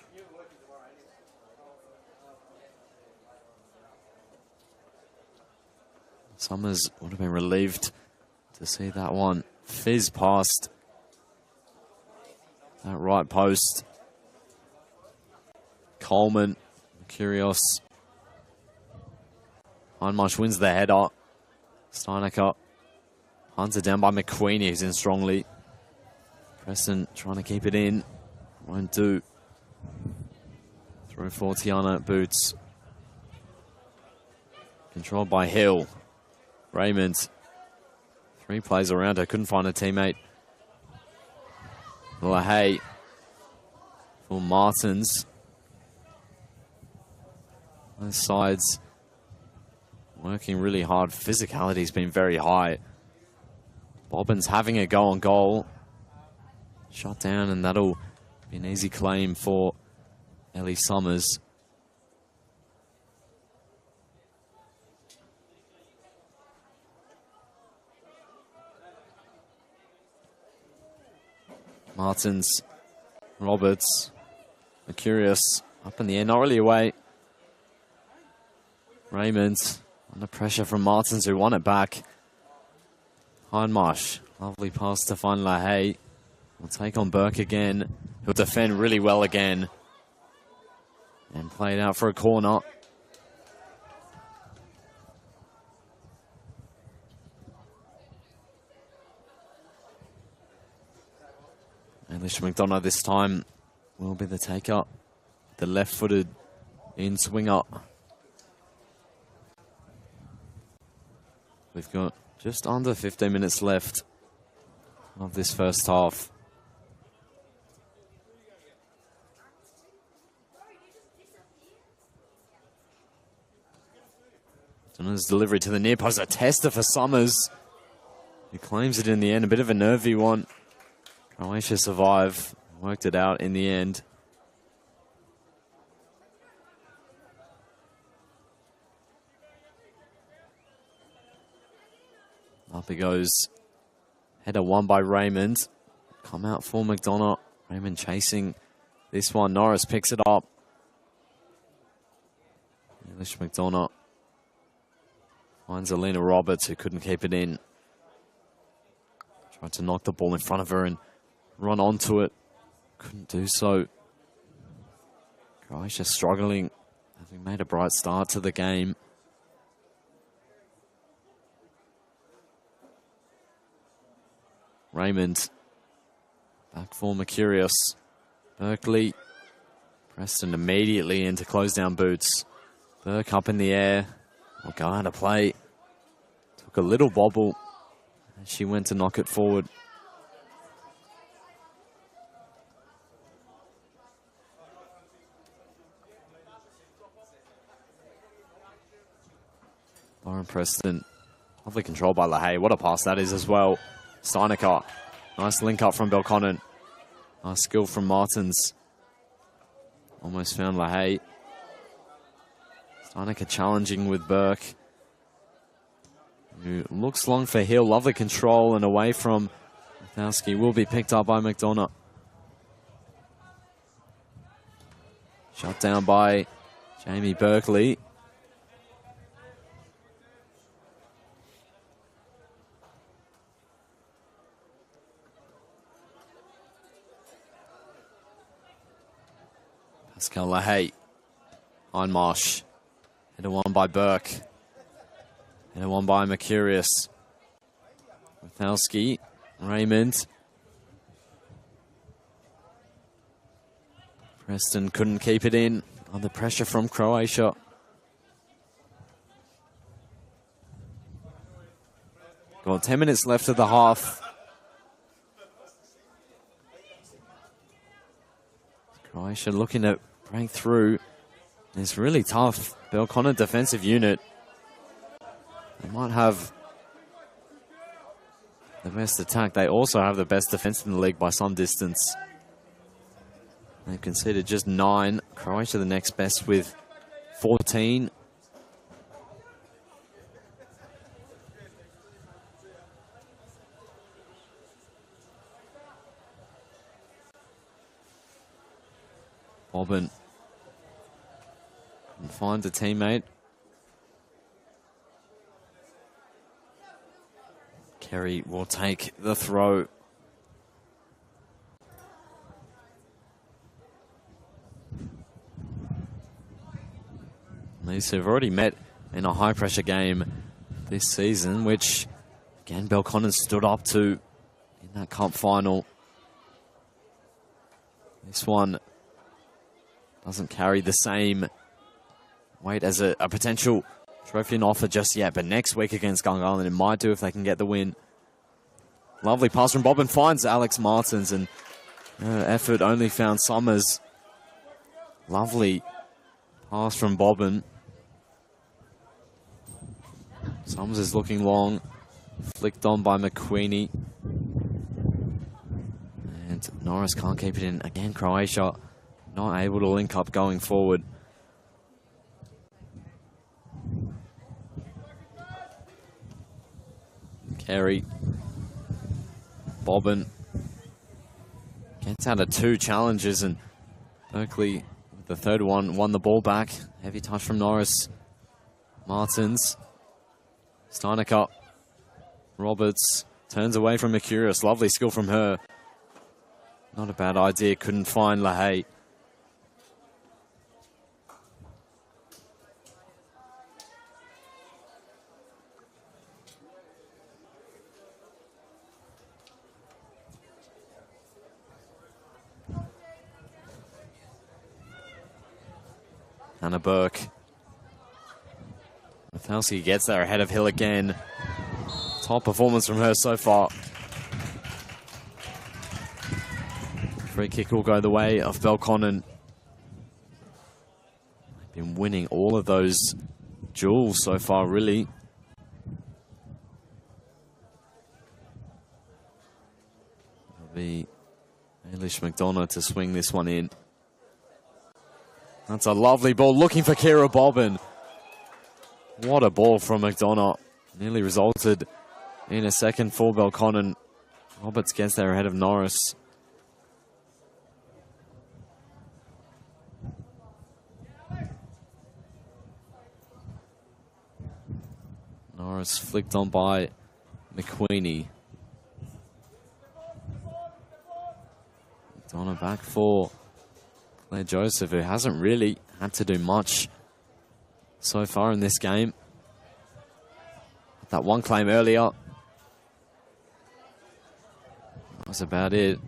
Summers would have been relieved to see that one fizz past that right post. Coleman, Curios. Hindmarsh wins the header. Steinecker hunted down by McQueenie, who's in strongly. Preston trying to keep it in. Won't do. Throw for Tiana Boots. Controlled by Hill. Raymond. 3 plays around her. Couldn't find a teammate. LaHaye for Martins. Both sides working really hard. Physicality's been very high. Bobbins having a go on goal. Shot down, and that'll be an easy claim for Ellie Summers. Martins, Roberts, Mercurius up in the air, not really away. Raymond under pressure from Martins, who won it back. Hindmarsh, lovely pass to find LaHaye. Will take on Burke again. He'll defend really well again. And play it out for a corner. Alicia McDonough this time will be the taker. The left-footed in-swinger. We've got just under 15 minutes left of this first half. Donna's delivery to the near post, a tester for Summers. He claims it in the end, a bit of a nervy one. Croatia survive, worked it out in the end. Up he goes. Header won by Raymond. Come out for McDonough. Raymond chasing this one. Norris picks it up. English McDonough finds Alina Roberts, who couldn't keep it in. Tried to knock the ball in front of her and run onto it. Couldn't do so. Croatia struggling, having made a bright start to the game. Raymond back for Mercurius. Berkeley. Preston immediately in to close down Boots. Burke up in the air. Will go out of play. Took a little bobble. And she went to knock it forward. Lauren Preston. Lovely control by LaHaye. What a pass that is as well. Steinecker. Nice link up from Belconnen. Nice skill from Martins. Almost found LaHaye. Steinecker challenging with Burke, who looks long for Hill. Lovely control and away from Withowski. Will be picked up by McDonough. Shut down by Jamie Berkeley. Pascal LaHaye. Hindmarsh. Header one by Burke. Header one by Mercurius. Withowski. Raymond. Preston couldn't keep it in. Under pressure from Croatia. Got 10 minutes left of the half. Croatia looking to break through. It's really tough. Belconnen defensive unit. They might have the best attack. They also have the best defense in the league by some distance. They've conceded just 9. Croatia the next best with 14. Bobbin couldn't find a teammate. Kerry will take the throw. These have already met in a high-pressure game this season, which, again, Belconnen stood up to in that cup final. This one doesn't carry the same weight as a potential trophy and offer just yet, but next week against Gungahlin, it might do if they can get the win. Lovely pass from Bobbin, finds Alex Martins, and effort only found Summers. Lovely pass from Bobbin. Summers is looking long, flicked on by McQueenie. And Norris can't keep it in. Again, Croatia not able to link up going forward. Kerry. Bobbin gets out of 2 challenges, and Berkeley, with the third one, won the ball back. Heavy touch from Norris. Martins. Steinecker. Roberts turns away from Mercurius. Lovely skill from her. Not a bad idea. Couldn't find LaHaye. Anna Burke. Mathalski gets there ahead of Hill again. Top performance from her so far. Free kick will go the way of Belconnen. They've been winning all of those duels so far, really. It'll be Ailish McDonough to swing this one in. That's a lovely ball, looking for Kira Bobbin. What a ball from McDonough. Nearly resulted in a second for Belconnen. Roberts gets there ahead of Norris. Norris flicked on by McQueenie. McDonough back for Claire Joseph, who hasn't really had to do much so far in this game. That one claim earlier. That was about it.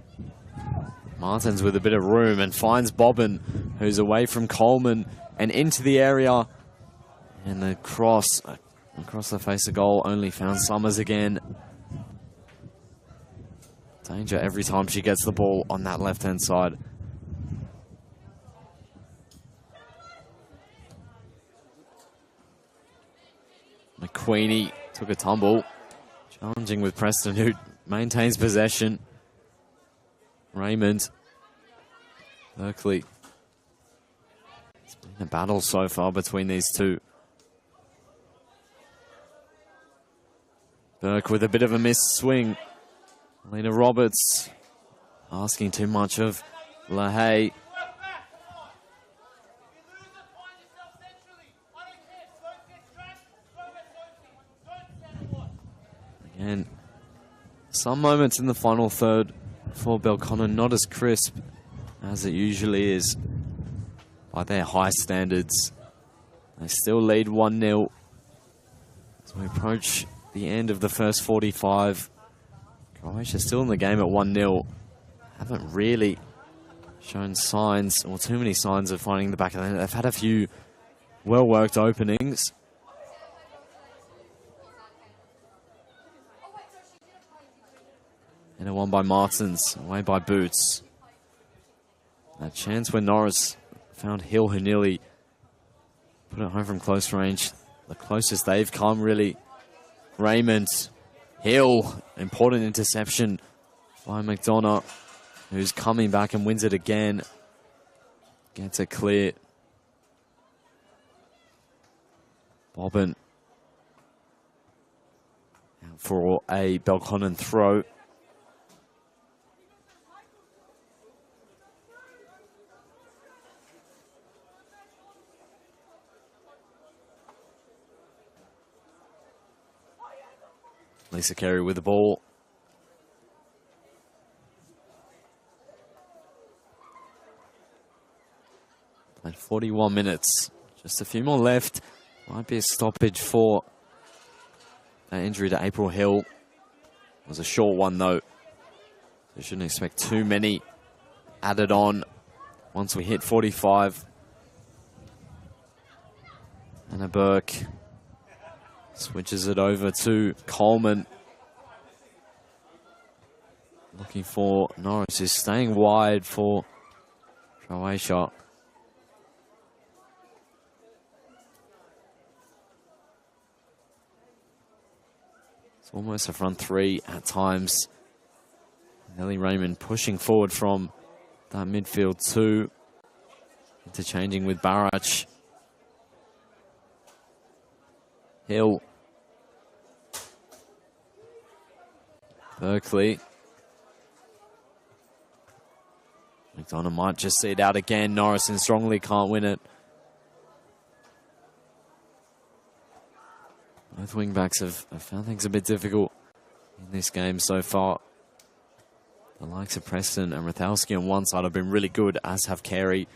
Martins with a bit of room and finds Bobbin, who's away from Coleman and into the area. And the cross across the face of goal only found Summers again. Danger every time she gets the ball on that left-hand side. McQueenie took a tumble. Challenging with Preston, who maintains possession. Raymond. Berkeley. It's been a battle so far between these two. Burke with a bit of a missed swing. Lena Roberts asking too much of LaHaye. Again, some moments in the final third for Belconnen, not as crisp as it usually is by their high standards. They still lead 1-0 as we approach the end of the first 45. Croatia still in the game at 1-0. Haven't really shown signs, or too many signs, of finding the back of the net. They've had a few well-worked openings. And a one by Martins, away by Boots. That chance when Norris found Hill, who nearly put it home from close range. The closest they've come, really. Raymond Hill, important interception by McDonough, who's coming back and wins it again. Gets it clear. Bobbin out for a Belconnen throw. Lisa Carey with the ball. Played 41 minutes. Just a few more left. Might be a stoppage for that injury to April Hill. It was a short one though. So shouldn't expect too many added on once we hit 45. Anna Burke switches it over to Coleman. Looking for Norris, who's staying wide for Croatia. It's almost a front three at times. Ellie Raymond pushing forward from that midfield two. Interchanging with Barach. Hill. Berkeley. McDonough might just see it out again. Norrison strongly can't win it. Both wing-backs have found things a bit difficult in this game so far. The likes of Preston and Rathalski on one side have been really good, as have Carey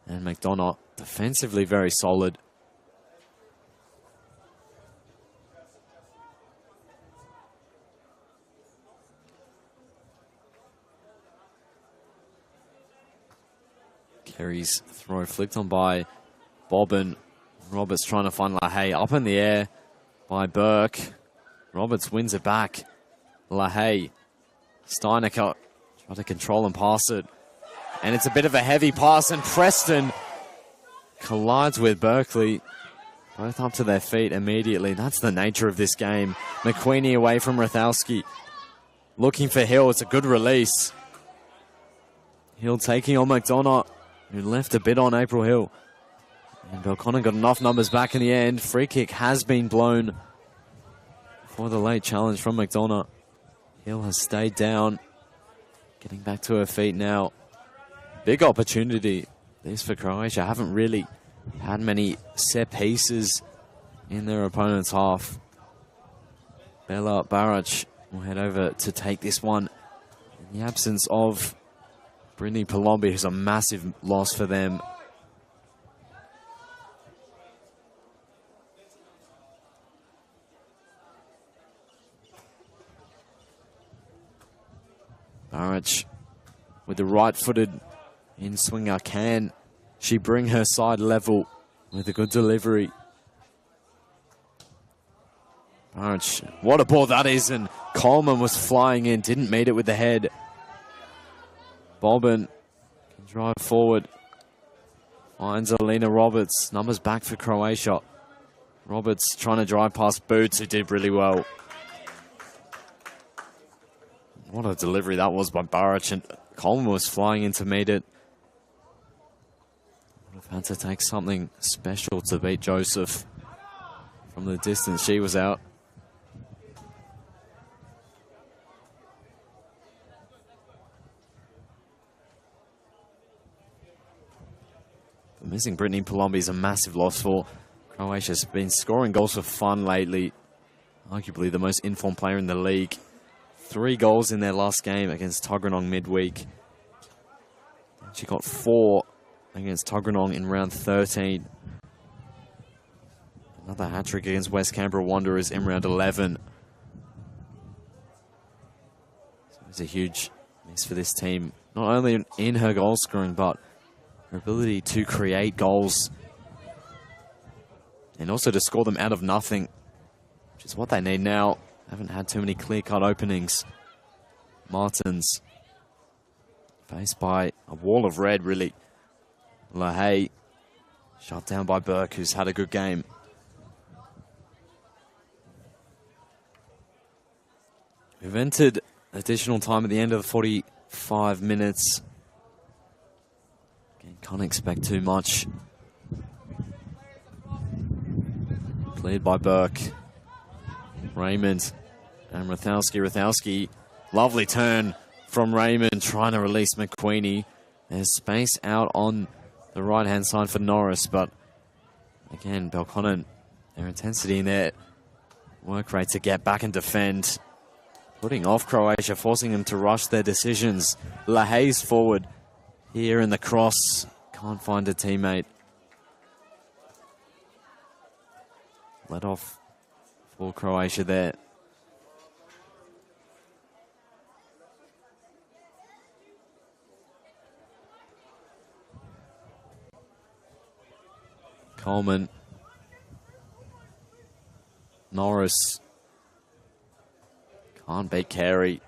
and McDonough. Defensively very solid. Carey's throw flicked on by Bobbin. Roberts trying to find LaHaye up in the air by Burke. Roberts wins it back. LaHaye. Steinecker trying to control and pass it. And it's a bit of a heavy pass, and Preston collides with Berkeley. Both up to their feet immediately. That's the nature of this game. McQueenie away from Rathalski. Looking for Hill. It's a good release. Hill taking on McDonough, who left a bit on April Hill. And Belconnen got enough numbers back in the end. Free kick has been blown for the late challenge from McDonough. Hill has stayed down. Getting back to her feet now. Big opportunity. This for Croatia. Haven't really had many set pieces in their opponent's half. Bella Barach will head over to take this one in the absence of Brittany Palombi, who's a massive loss for them. Barach with the right-footed in-swinger. Can she bring her side level with a good delivery? Barach, what a ball that is, and Coleman was flying in, didn't meet it with the head. Bobbin can drive forward. Finds Alina Roberts. Numbers back for Croatia. Roberts trying to drive past Boots, who did really well. What a delivery that was by Barach, and Coleman was flying in to meet it. Would have had to take something special to beat Joseph from the distance she was out. But missing Brittany Palombi is a massive loss for Croatia. Has been scoring goals for fun lately. Arguably the most informed player in the league. 3 goals in their last game against Tuggeranong midweek. She got 4 against Tuggeranong in round 13. Another hat-trick against West Canberra Wanderers in round 11. So it's a huge miss for this team. Not only in her goal scoring, but her ability to create goals. And also to score them out of nothing, which is what they need now. Haven't had too many clear-cut openings. Martins faced by a wall of red, really. LaHaye shut down by Burke, who's had a good game. We've entered additional time at the end of the 45 minutes. Again, can't expect too much. Cleared by Burke. Raymond and Rathowski. Lovely turn from Raymond, trying to release McQueenie. There's space out on the right-hand side for Norris, but again, Belconnen, their intensity in their work rate to get back and defend, putting off Croatia, forcing them to rush their decisions. LaHaye's forward here in the cross. Can't find a teammate. Let off for Croatia there. Coleman. Norris. Can't beat Carey.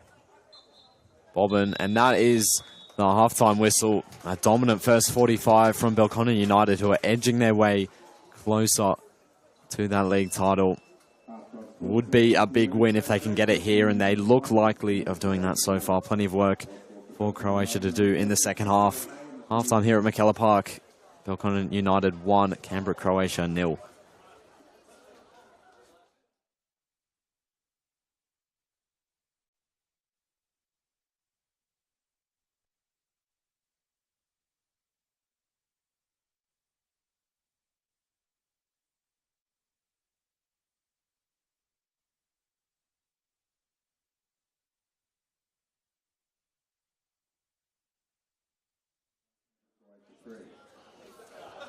Bobbin. And that is the halftime whistle. A dominant first 45 from Belconnen United, who are edging their way closer to that league title. Would be a big win if they can get it here, and they look likely of doing that so far. Plenty of work for Croatia to do in the second half. Halftime here at McKellar Park. Belconnen United 1, Canberra Croatia 0.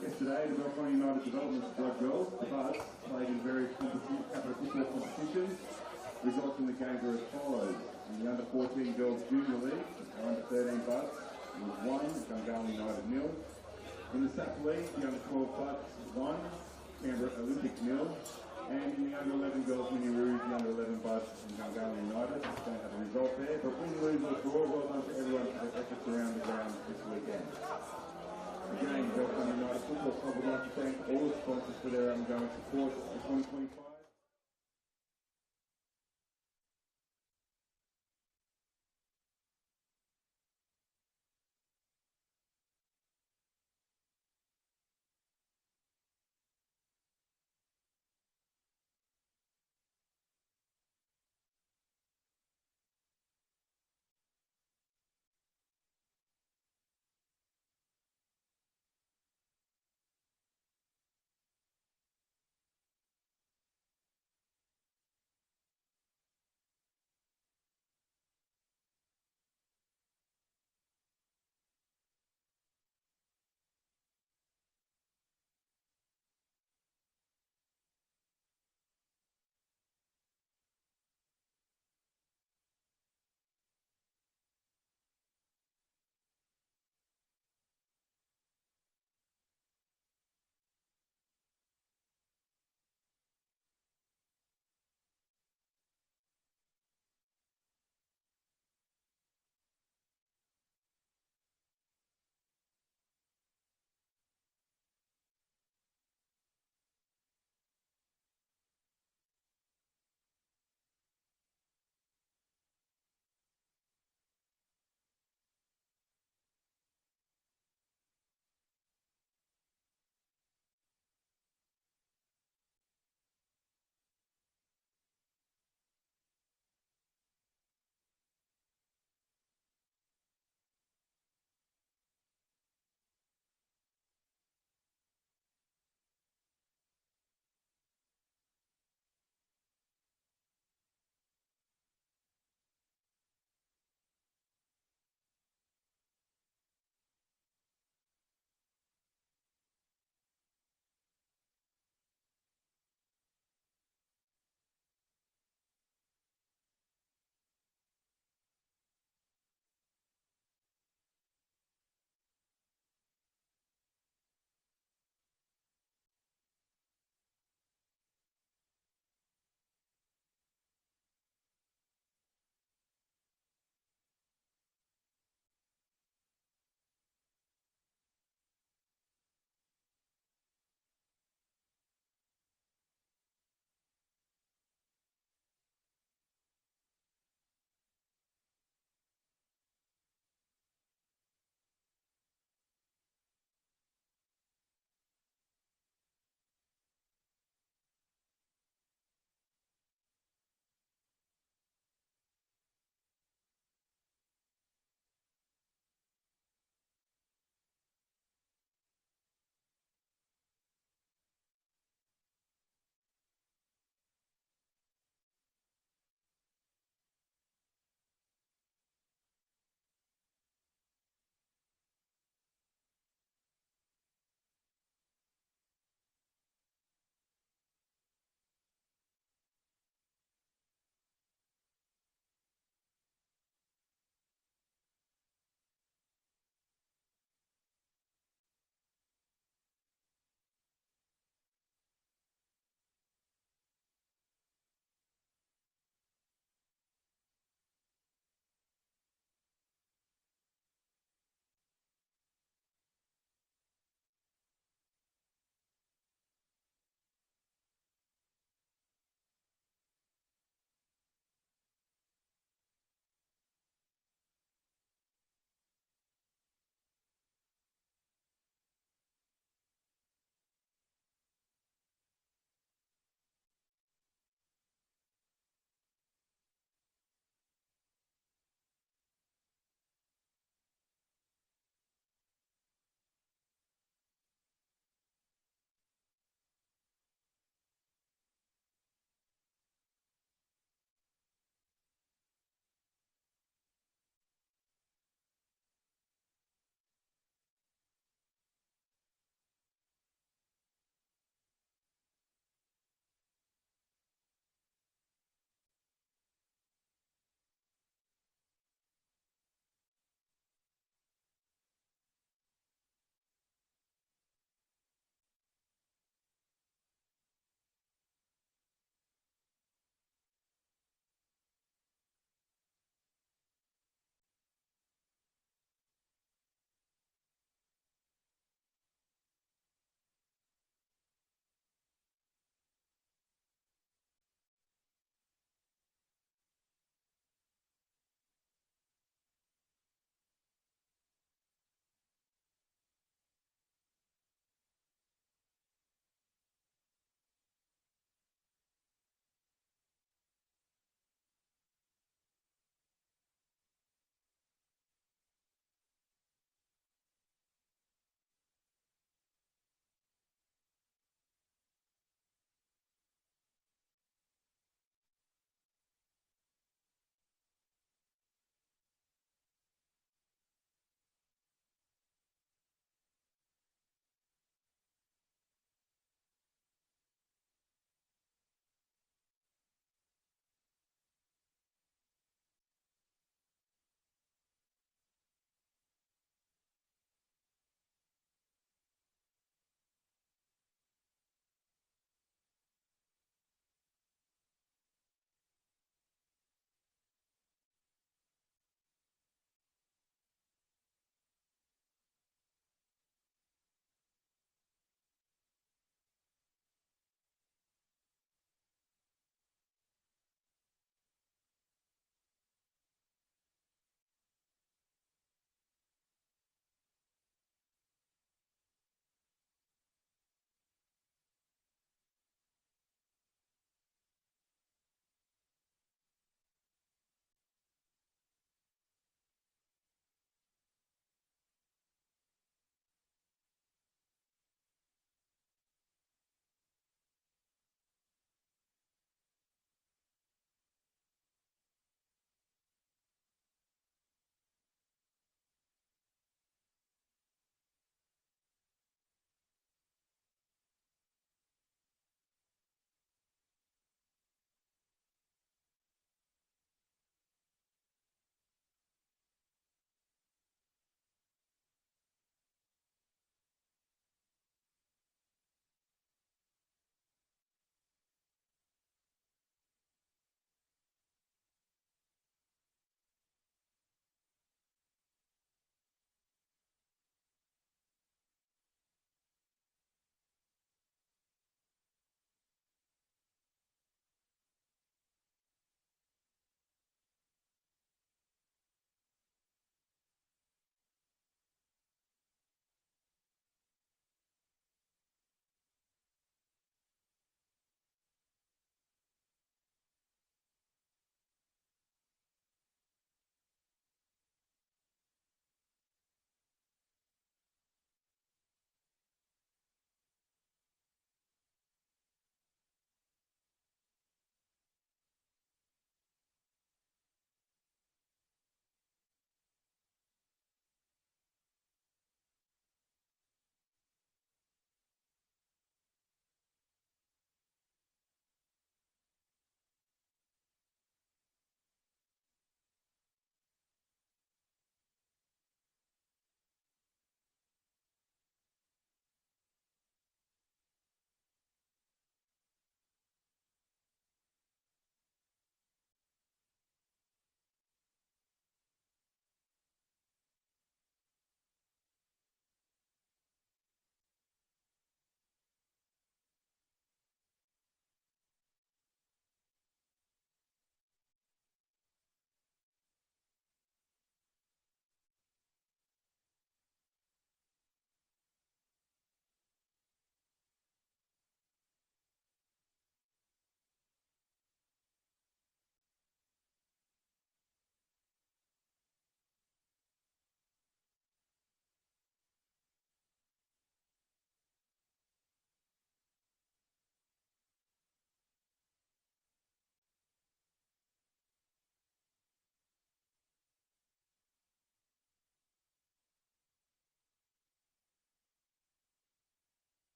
Yesterday, the Belconnen United development squad girls, the Buds, played in various capital football competitions. Results in the games were as follows. In the under-14 girls junior league, our under-13 Buds was 1, Gungahlin United 0. In the SAP league, the under-12 Buds 1, Canberra Olympic 0. And in the under-11 girls mini rouge, the under-11 Buds and Gungahlin United. Don't have a result there, but win, lose or draw, well done to everyone for their efforts around the ground this weekend. Again, Belconnen United Football Club would like to thank all the sponsors for their ongoing support for 2025.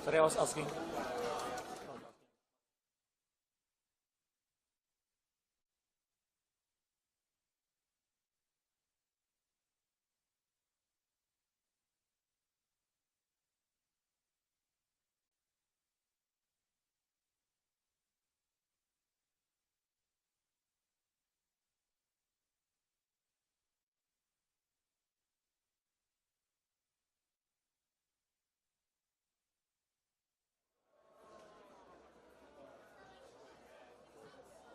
Sorry, I was asking.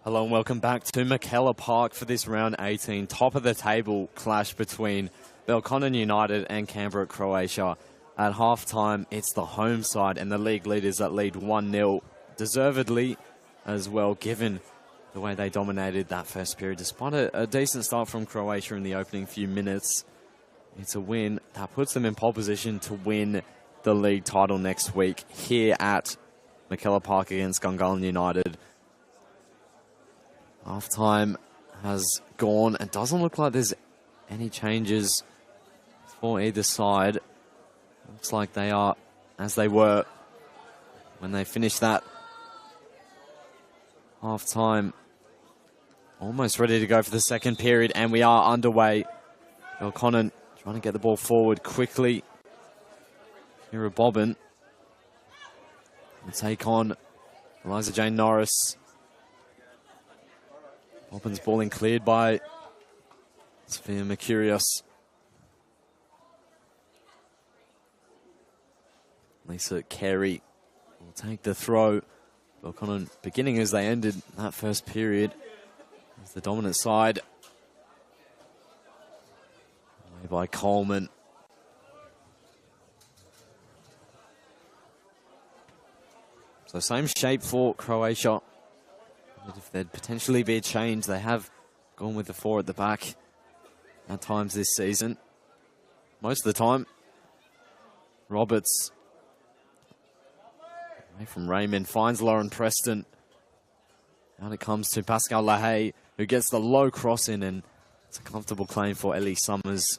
Hello and welcome back to McKellar Park for this round 18 top of the table clash between Belconnen United and Canberra Croatia. At halftime, it's the home side and the league leaders that lead 1-0, deservedly as well, given the way they dominated that first period. Despite a decent start from Croatia in the opening few minutes, it's a win that puts them in pole position to win the league title next week here at McKellar Park against Belconnen United. Half-time has gone. It doesn't look like there's any changes for either side. Looks like they are as they were when they finished that half-time. Almost ready to go for the second period, and we are underway. Belconnen trying to get the ball forward quickly. Here at Bobbin. And take on Eliza Jane Norris. Bobbin's balling cleared by Sophia Mercurius. Lisa Carey will take the throw. Belconnen beginning as they ended that first period as the dominant side. Away by Coleman. So same shape for Croatia. But if there'd potentially be a change, they have gone with the 4 at the back at times this season. Most of the time. Roberts away from Raymond, finds Lauren Preston. Out it comes to Pascal Lahaye, who gets the low cross in, and it's a comfortable claim for Ellie Summers.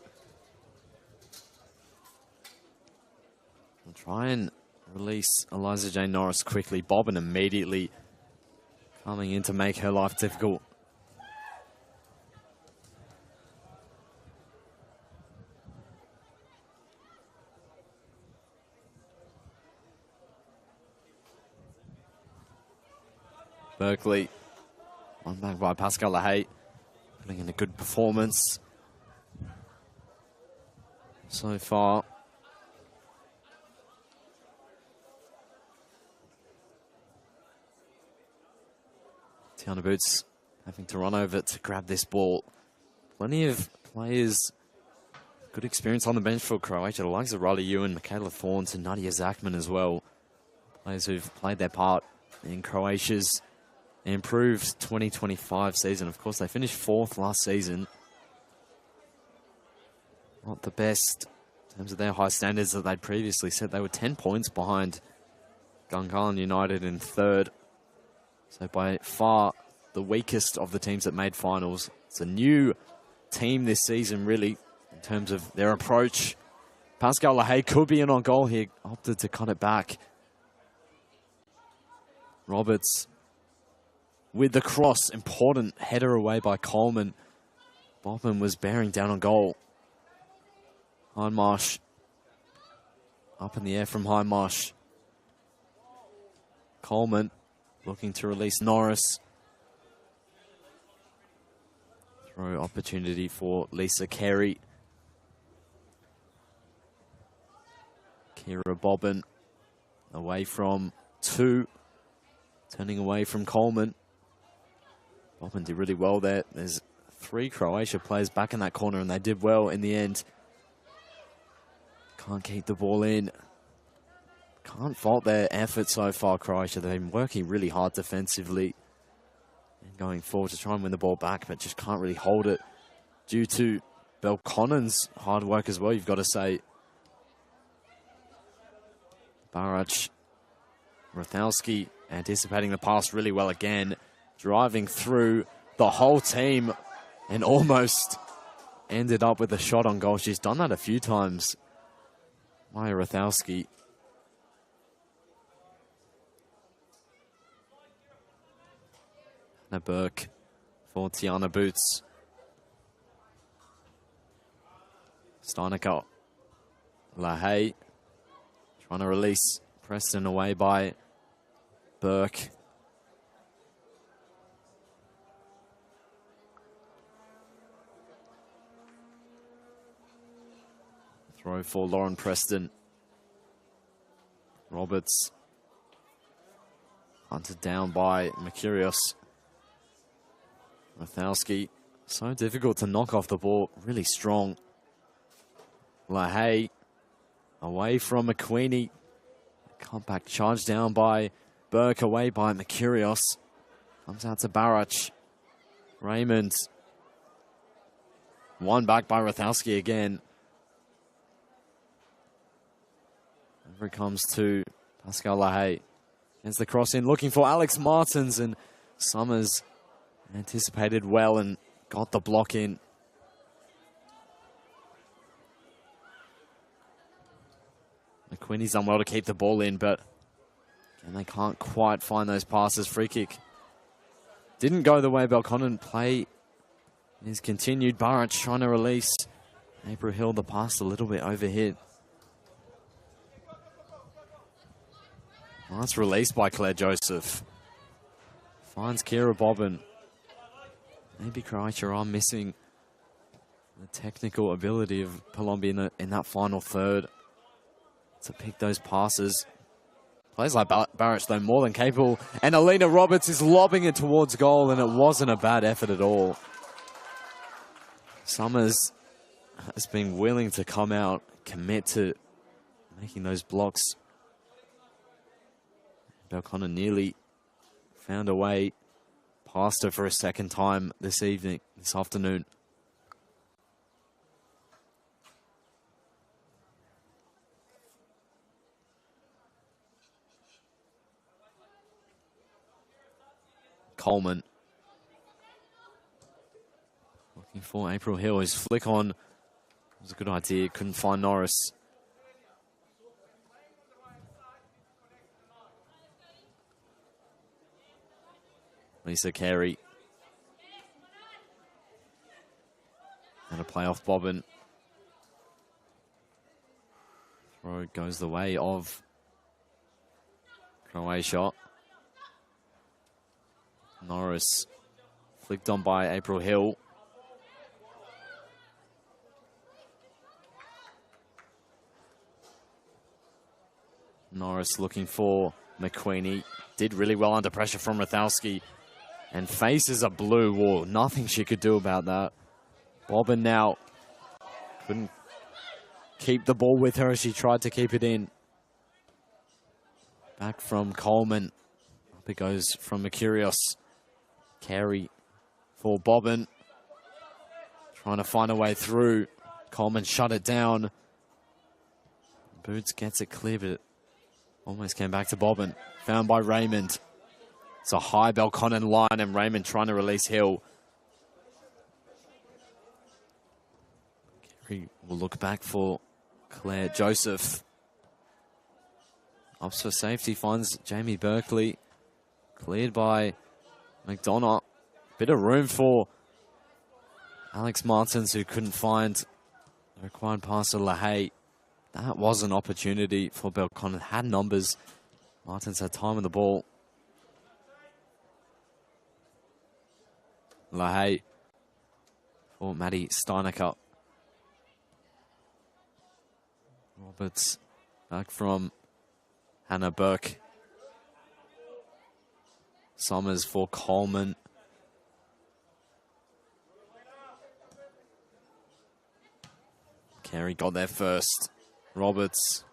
We'll try and release Eliza Jane Norris quickly. Bobbin immediately coming in to make her life difficult. Berkeley, one back by Pascal Lahaye, putting in a good performance so far. Tiana Boots having to run over to grab this ball. Plenty of players, good experience on the bench for Croatia. The likes of Riley Ewan, Michaela Thorns, and Nadia Zachman as well. Players who've played their part in Croatia's improved 2025 season. Of course, they finished 4th last season. Not the best in terms of their high standards that they'd previously set. They were 10 points behind Belconnen United in 3rd. So by far the weakest of the teams that made finals. It's a new team this season, really, in terms of their approach. Pascal Lahaye could be in on goal here. Opted to cut it back. Roberts with the cross. Important header away by Coleman. Bobbin was bearing down on goal. Hindmarsh up in the air from Hindmarsh. Coleman looking to release Norris. Throw opportunity for Lisa Carey. Kira Bobbin away from 2, turning away from Coleman. Bobbin did really well there. There's 3 Croatia players back in that corner, and they did well in the end. Can't keep the ball in. Can't fault their effort so far, Croatia. They've been working really hard defensively and going forward to try and win the ball back, but just can't really hold it due to Belconnen's hard work as well, you've got to say. Barac, Rothalski anticipating the pass really well again, driving through the whole team and almost ended up with a shot on goal. She's done that a few times. Maya Rothalski. Hannah Burke for Tiana Boots. Steinecker. LaHaye trying to release Preston away by Burke. Throw for Lauren Preston. Roberts hunted down by Mercurius. Rothalski, so difficult to knock off the ball, really strong. LaHaye away from McQueenie. Compact charge down by Burke, away by Mercurius. Comes out to Barac. Raymond. One back by Rothalski again. Over it comes to Pascal LaHaye. Against the cross in, looking for Alex Martins, and Summers anticipated well and got the block in. McQueenie's done well to keep the ball in, but again, they can't quite find those passes. Free kick didn't go the way Belconnen. Play is continued. Barac trying to release. April Hill, the pass a little bit overhit. Nice release by Claire Joseph. Finds Kira Bobbin. Maybe Croatia are missing the technical ability of Palombi in that final third to pick those passes. Players like Barac, though, more than capable. And Alina Roberts is lobbing it towards goal, and it wasn't a bad effort at all. Summers has been willing to come out, commit to making those blocks. Belconnen nearly found a way past her for a second time this afternoon. Coleman. Looking for April Hill. His flick on was a good idea. Couldn't find Norris. Lisa Carey. And a play off Bobbin. Throw goes the way of Croatia. Norris flicked on by April Hill. Norris looking for McQueenie. Did really well under pressure from Rothalski. And faces a blue wall. Nothing she could do about that. Bobbin now couldn't keep the ball with her as she tried to keep it in. Back from Coleman. Up it goes from Mercurius. Carey for Bobbin. Trying to find a way through. Coleman shut it down. Boots gets it clear, but it almost came back to Bobbin. Found by Raymond. It's a high Belconnen line, and Raymond trying to release Hill. Carey will look back for Claire Joseph. Ups for safety, finds Jamie Berkeley. Cleared by McDonough. Bit of room for Alex Martins, who couldn't find the required pass to LaHaye. That was an opportunity for Belconnen. Had numbers. Martins had time on the ball. LaHaye for Maddie Steinecker. Roberts Back from Hannah Burke. Summers for Coleman. Carey got there first. Roberts,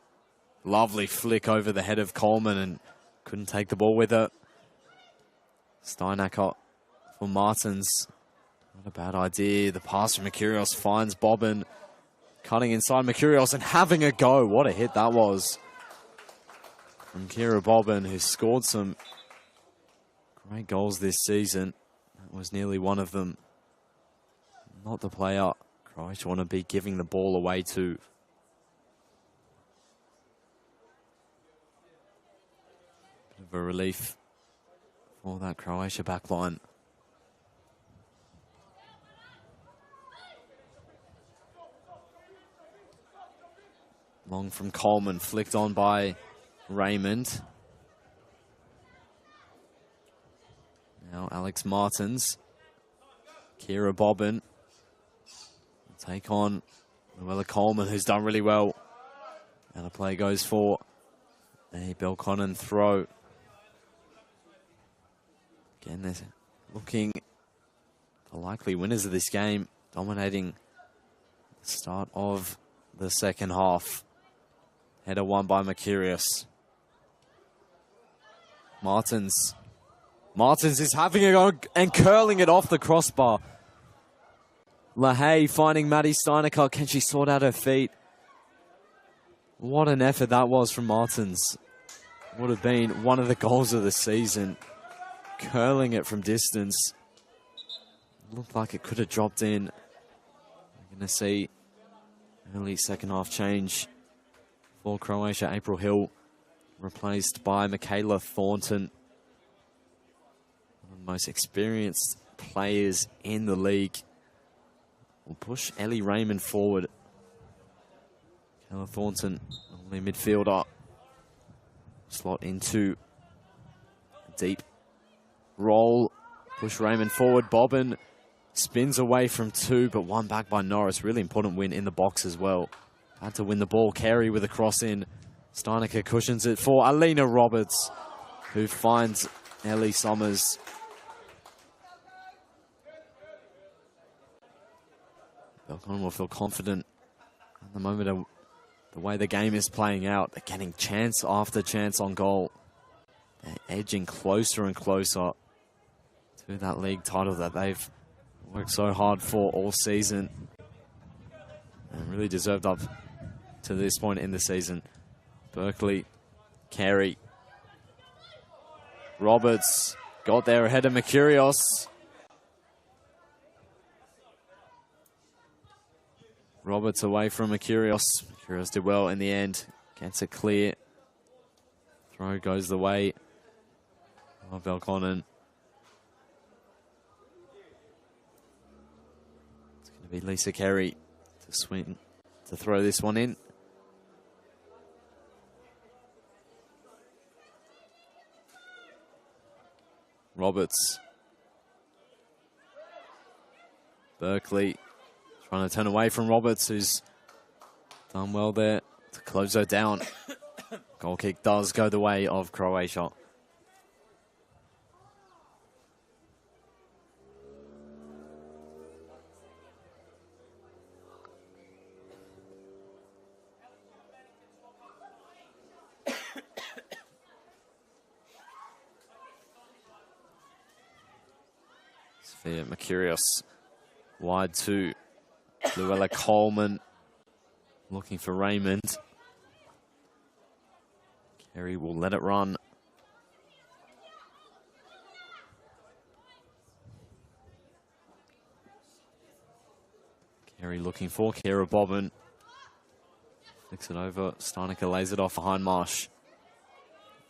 lovely flick over the head of Coleman and couldn't take the ball with her. Steinacker for Martins. Not a bad idea. The pass from Mercurios finds Bobbin. Cutting inside Mercurios and having a go. What a hit that was from Kira Bobbin, who scored some great goals this season. That was nearly one of them. Not the player Croatia want to be giving the ball away to. Bit of a relief for that Croatia backline. Long from Coleman, flicked on by Raymond. Now Alex Martins. Kira Bobbin. Take on Luella Coleman, who's done really well. And the play goes for a Belconnen throw. Again, they're looking the likely winners of this game, dominating the start of the second half. Header won by Mercurius. Martins. Martins is having a go and curling it off the crossbar. LaHaye finding Maddie Steinacker. Can she sort out her feet? What an effort that was from Martins. Would have been one of the goals of the season. Curling it from distance. Looked like it could have dropped in. We're going to see early second half change for Croatia. April Hill replaced by Michaela Thornton. One of the most experienced players in the league. Will push Ellie Raymond forward. Michaela Thornton, only midfielder. Slot into a deep roll. Push Raymond forward. Bobbin spins away from two, but one back by Norris. Really important win in the box as well. Had to win the ball. Carey with a cross in. Steinacker cushions it for Alina Roberts, who finds Ellie Summers. Belconnen will feel confident at the moment of the way the game is playing out. They're getting chance after chance on goal. They're edging closer and closer to that league title that they've worked so hard for all season. And really deserved up to this point in the season. Berkeley, Carey, Roberts got there ahead of Mercurios. Roberts away from Mercurios. Mercurios did well in the end. Gets it clear. Throw goes the way of Belconnen. It's going to be Lisa Carey to swing, to throw this one in. Roberts. Berkeley trying to turn away from Roberts, who's done well there to close her down. Goal kick does go the way of Croatia. Sophia Mercurius wide to Luella Coleman, looking for Raymond. Carey will let it run. Carey looking for Kira Bobbin. Flicks it over. Steinacker lays it off for Hindmarsh.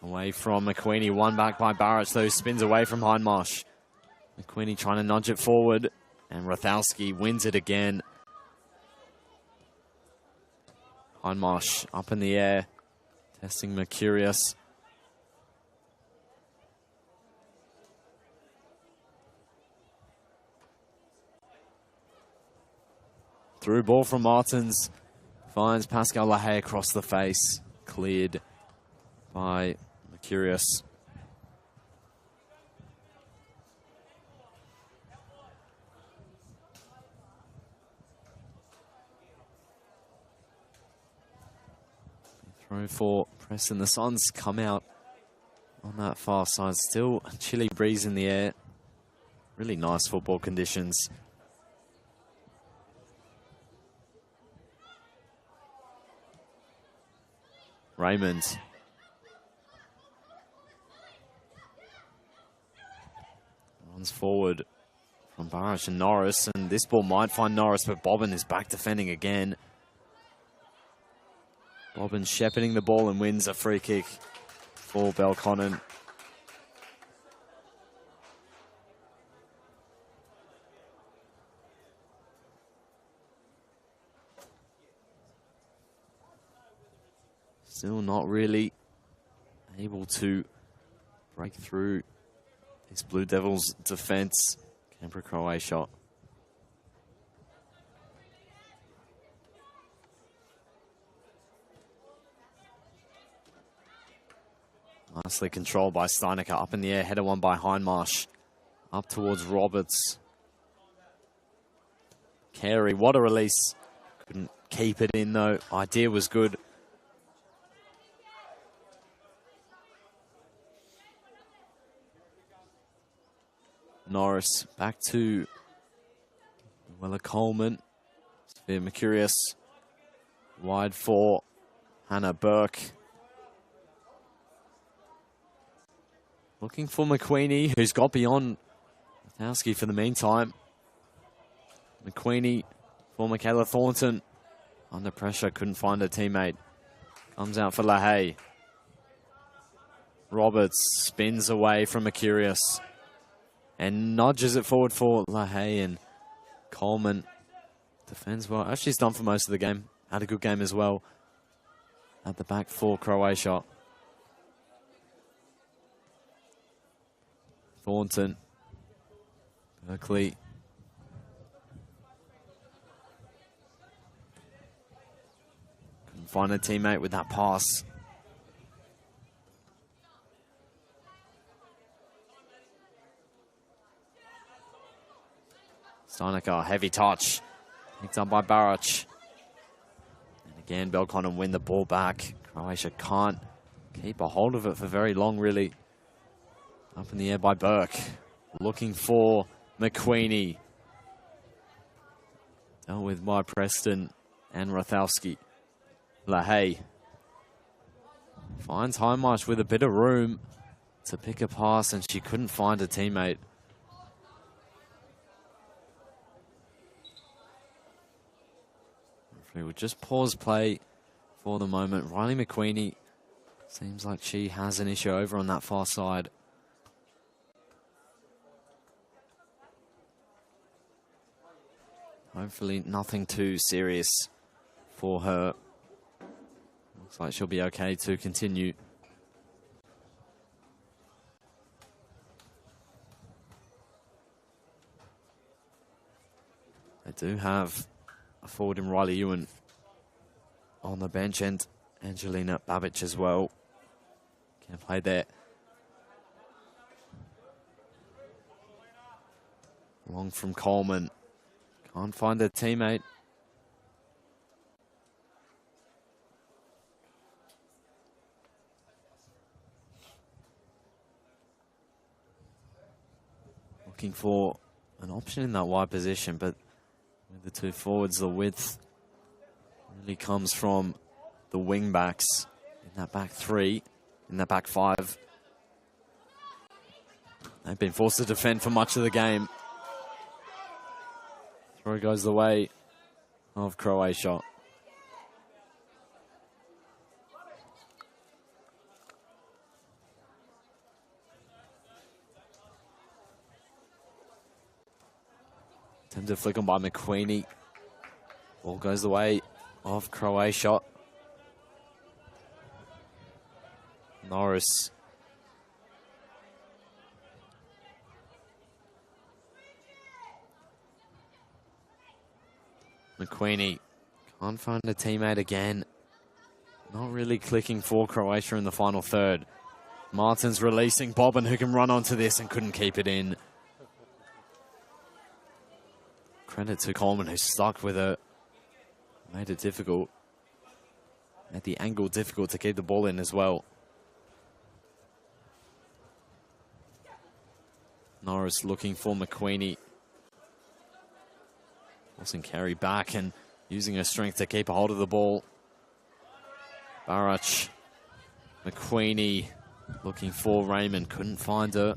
Away from McQueenie. One back by Barrett, though. Spins away from Hindmarsh. McQueenie trying to nudge it forward. And Rathowski wins it again. Hindmarsh up in the air, testing Mercurius. Through ball from Martins, finds Pascal LaHaye across the face. cleared by Mercurius. Throw for Preston. The sun's come out on that far side. Still a chilly breeze in the air. Really nice football conditions. Raymond. Runs forward from Barash and Norris, and this ball might find Norris, but Bobbin is back defending again. Bobbin shepherding the ball and wins a free kick for Belconnen. Still not really able to break through this Blue Devils defense. Canberra Croatia. Nicely controlled by Steinecker. Up in the air, header one by Hindmarsh. Up towards Roberts. Carey, what a release. Couldn't keep it in though. Idea was good. Norris back to Weller Coleman. Sphere Mercurius. Wide for Hannah Burke. Looking for McQueenie, who's got beyond Mathowski for the meantime. McQueenie for Michaela Thornton. Under pressure, couldn't find a teammate. Comes out for LaHaye. Roberts spins away from Mercurius and nudges it forward for LaHaye, and Coleman defends well. Actually, he's done for most of the game. Had a good game as well at the back for Croatia. Thornton. Berkeley. Couldn't find a teammate with that pass. Steinecker, heavy touch. Picked up by Barach. And again, Belconnen win the ball back. Croatia can't keep a hold of it for very long, really. Up in the air by Burke. Looking for McQueenie. Dealt with by Preston and Rathowski. LaHaye. Finds Hindmarsh with a bit of room to pick a pass, and she couldn't find a teammate. We will just pause play for the moment. Riley McQueenie seems like she has an issue over on that far side. Hopefully nothing too serious for her. Looks like she'll be okay to continue. They do have a forward in Riley Ewan on the bench, and Angelina Babbage as well. Can play there. Long from Coleman. Can't find a teammate. Looking for an option in that wide position, but with the two forwards, the width really comes from the wing backs in that back three, in that back five. They've been forced to defend for much of the game. Throw goes the way of Croatia. Attempted flick on by McQueenie. Ball goes the way of Croatia. Norris. McQueenie can't find a teammate again. not really clicking for Croatia in the final third. Martins releasing Bobbin, who can run onto this and couldn't keep it in. Credit to Coleman, who stuck with it. Made it difficult. At the angle difficult to keep the ball in as well. Norris looking for McQueenie. Forcing Carey back and using her strength to keep a hold of the ball. Barach. McQueenie looking for Raymond. Couldn't find her.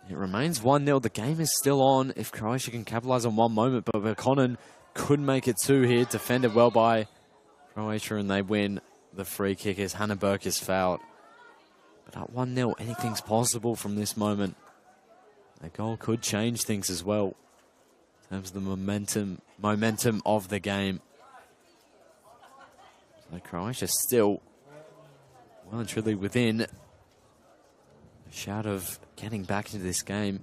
It remains 1-0. The game is still on if Croatia can capitalise on one moment, but Belconnen could make it 2 here. Defended well by Croatia, and they win. The free kick as Hannah Burke is fouled. But at 1-0, anything's possible from this moment. A goal could change things as well in terms of the momentum of the game. So Croatia still well and truly within a shout of getting back into this game.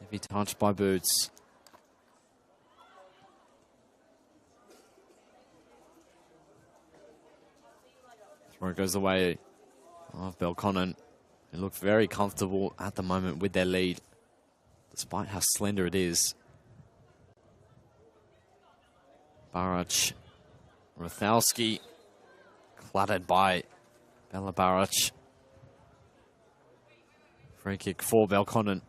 Heavy touch by Boots. Throw goes the way of Belconnen. They look very comfortable at the moment with their lead, despite how slender it is. Barach. Rothalski. Clattered by Bella Barach. Free kick for Belconnen.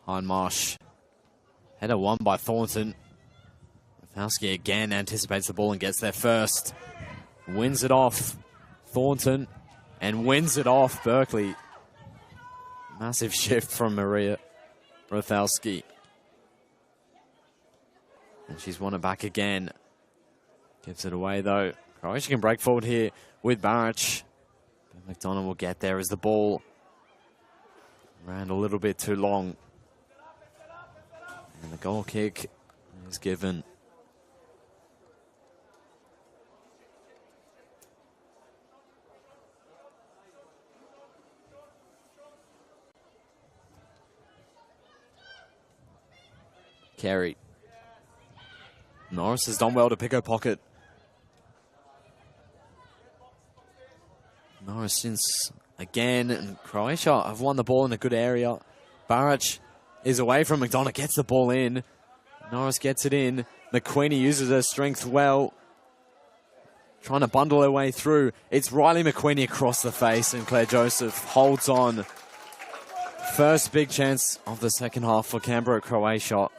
Hindmarsh. Header won by Thornton. Rothalski again anticipates the ball and gets there first. Wins it off Thornton and wins it off Berkeley. Massive shift from Maria Rothalski. And she's won it back again. Gives it away though. Croatia can break forward here with Barach. But McDonald will get there as the ball ran a little bit too long. And the goal kick is given. Carey. Norris has done well to pick her pocket. Norris since again, and Croatia have won the ball in a good area. Barach is away from McDonough, gets the ball in. Norris gets it in. McQueenie uses her strength well. Trying to bundle her way through. It's Riley McQueenie across the face, and Claire Joseph holds on. First big chance of the second half for Canberra Croatia.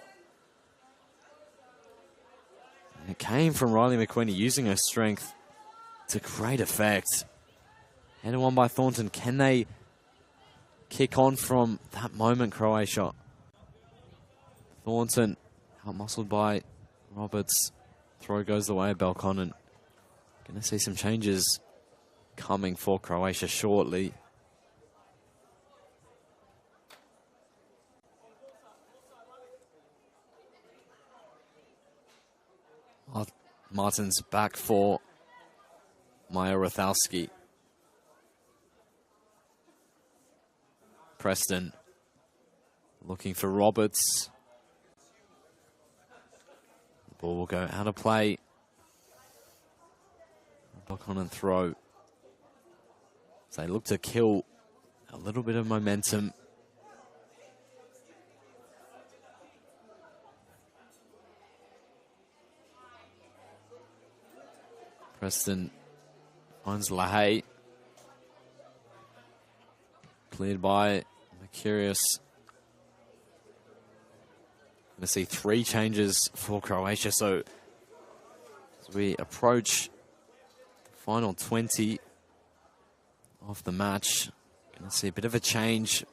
And it came from Riley McQueenie using her strength to great effect. Header won by Thornton. Can they kick on from that moment, Croatia? Thornton, out-muscled by Roberts. Throw goes the way of Belconnen. Going to see some changes coming for Croatia shortly. Martin's back for Maya Rothalski. Preston looking for Roberts. The ball will go out of play. Belconnen throw. So they look to kill a little bit of momentum. Preston finds LaHaye. Cleared by Mercurius. Going to see 3 changes for Croatia. So as we approach the final 20 of the match, going to see a bit of a change.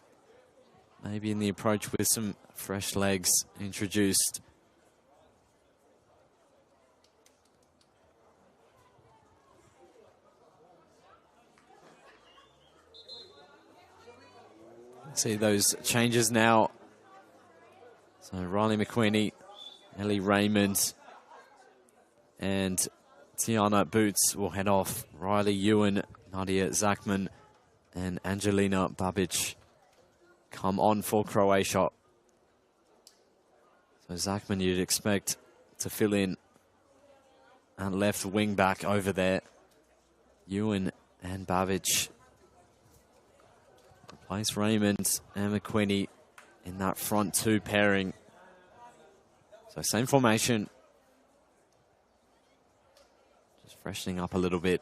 Maybe in the approach with some fresh legs introduced. See those changes now. So Riley McQueenie, Ellie Raymond, and Tatiana Boots will head off. Riley Ewan, Nadia Zachman, and Angelina Babic come on for Croatia. So Zachman, you'd expect to fill in at left wing back over there. Ewan and Babic replace Raymond and McQueenie in that front two pairing. So same formation. Just freshening up a little bit.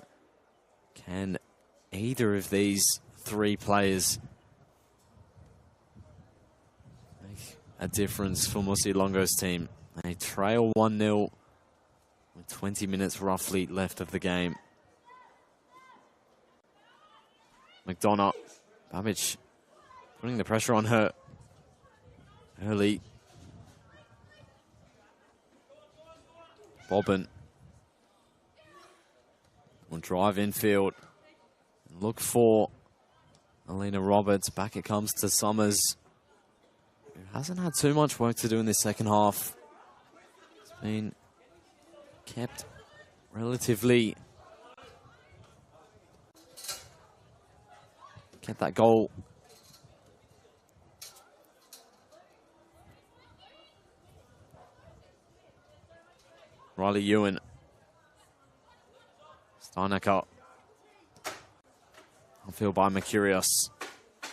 Can either of these three players make a difference for Musi Longo's team? They trail 1-0 with 20 minutes roughly left of the game. McDonough, Babic putting the pressure on her early. Bobbin will drive infield. Look for Alina Roberts. Back it comes to Summers, who hasn't had too much work to do in this second half. It's been kept relatively... Kept that goal. Riley Ewan. Steinecker. Outfield by Mercurius.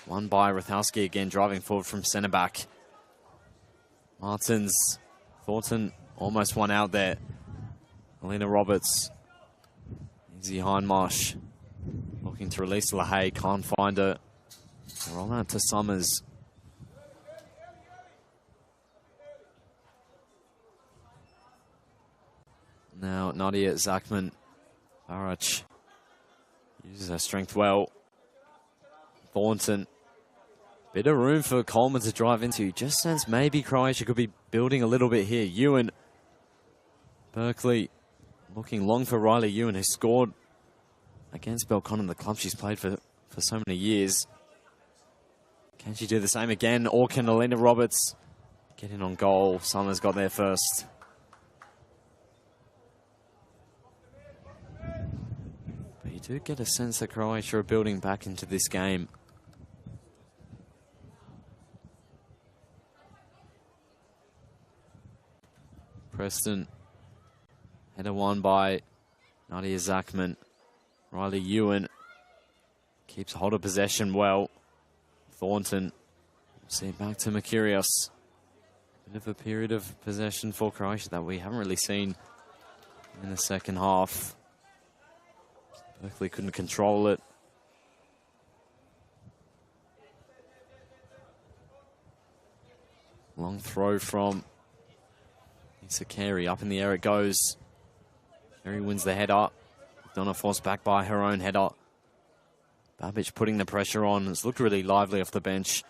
One by Rathowski again, driving forward from centre back. Martins. Thornton almost one out there. Alina Roberts. Easy Hindmarsh. Looking to release LaHaye, can't find her. Roll out to Summers. Now Nadia Zachman. Barach uses her strength well. Thornton. Bit of room for Coleman to drive into. Just sense maybe Croatia could be building a little bit here. Ewan. Berkeley looking long for Riley Ewan, who scored against Belconnen, the club she's played for so many years. Can she do the same again, or can Alina Roberts get in on goal? Summers got there first. But you do get a sense that Croatia are building back into this game. Preston, header won by Nadia Zachman. Riley Ewan keeps hold of possession well. Thornton, see it back to Mercurius. Bit of a period of possession for Croatia that we haven't really seen in the second half. Berkeley couldn't control it. Long throw from Lisa Carey. Up in the air it goes. Carey wins the header. Donna forced back by her own header. Babic putting the pressure on. It's looked really lively off the bench.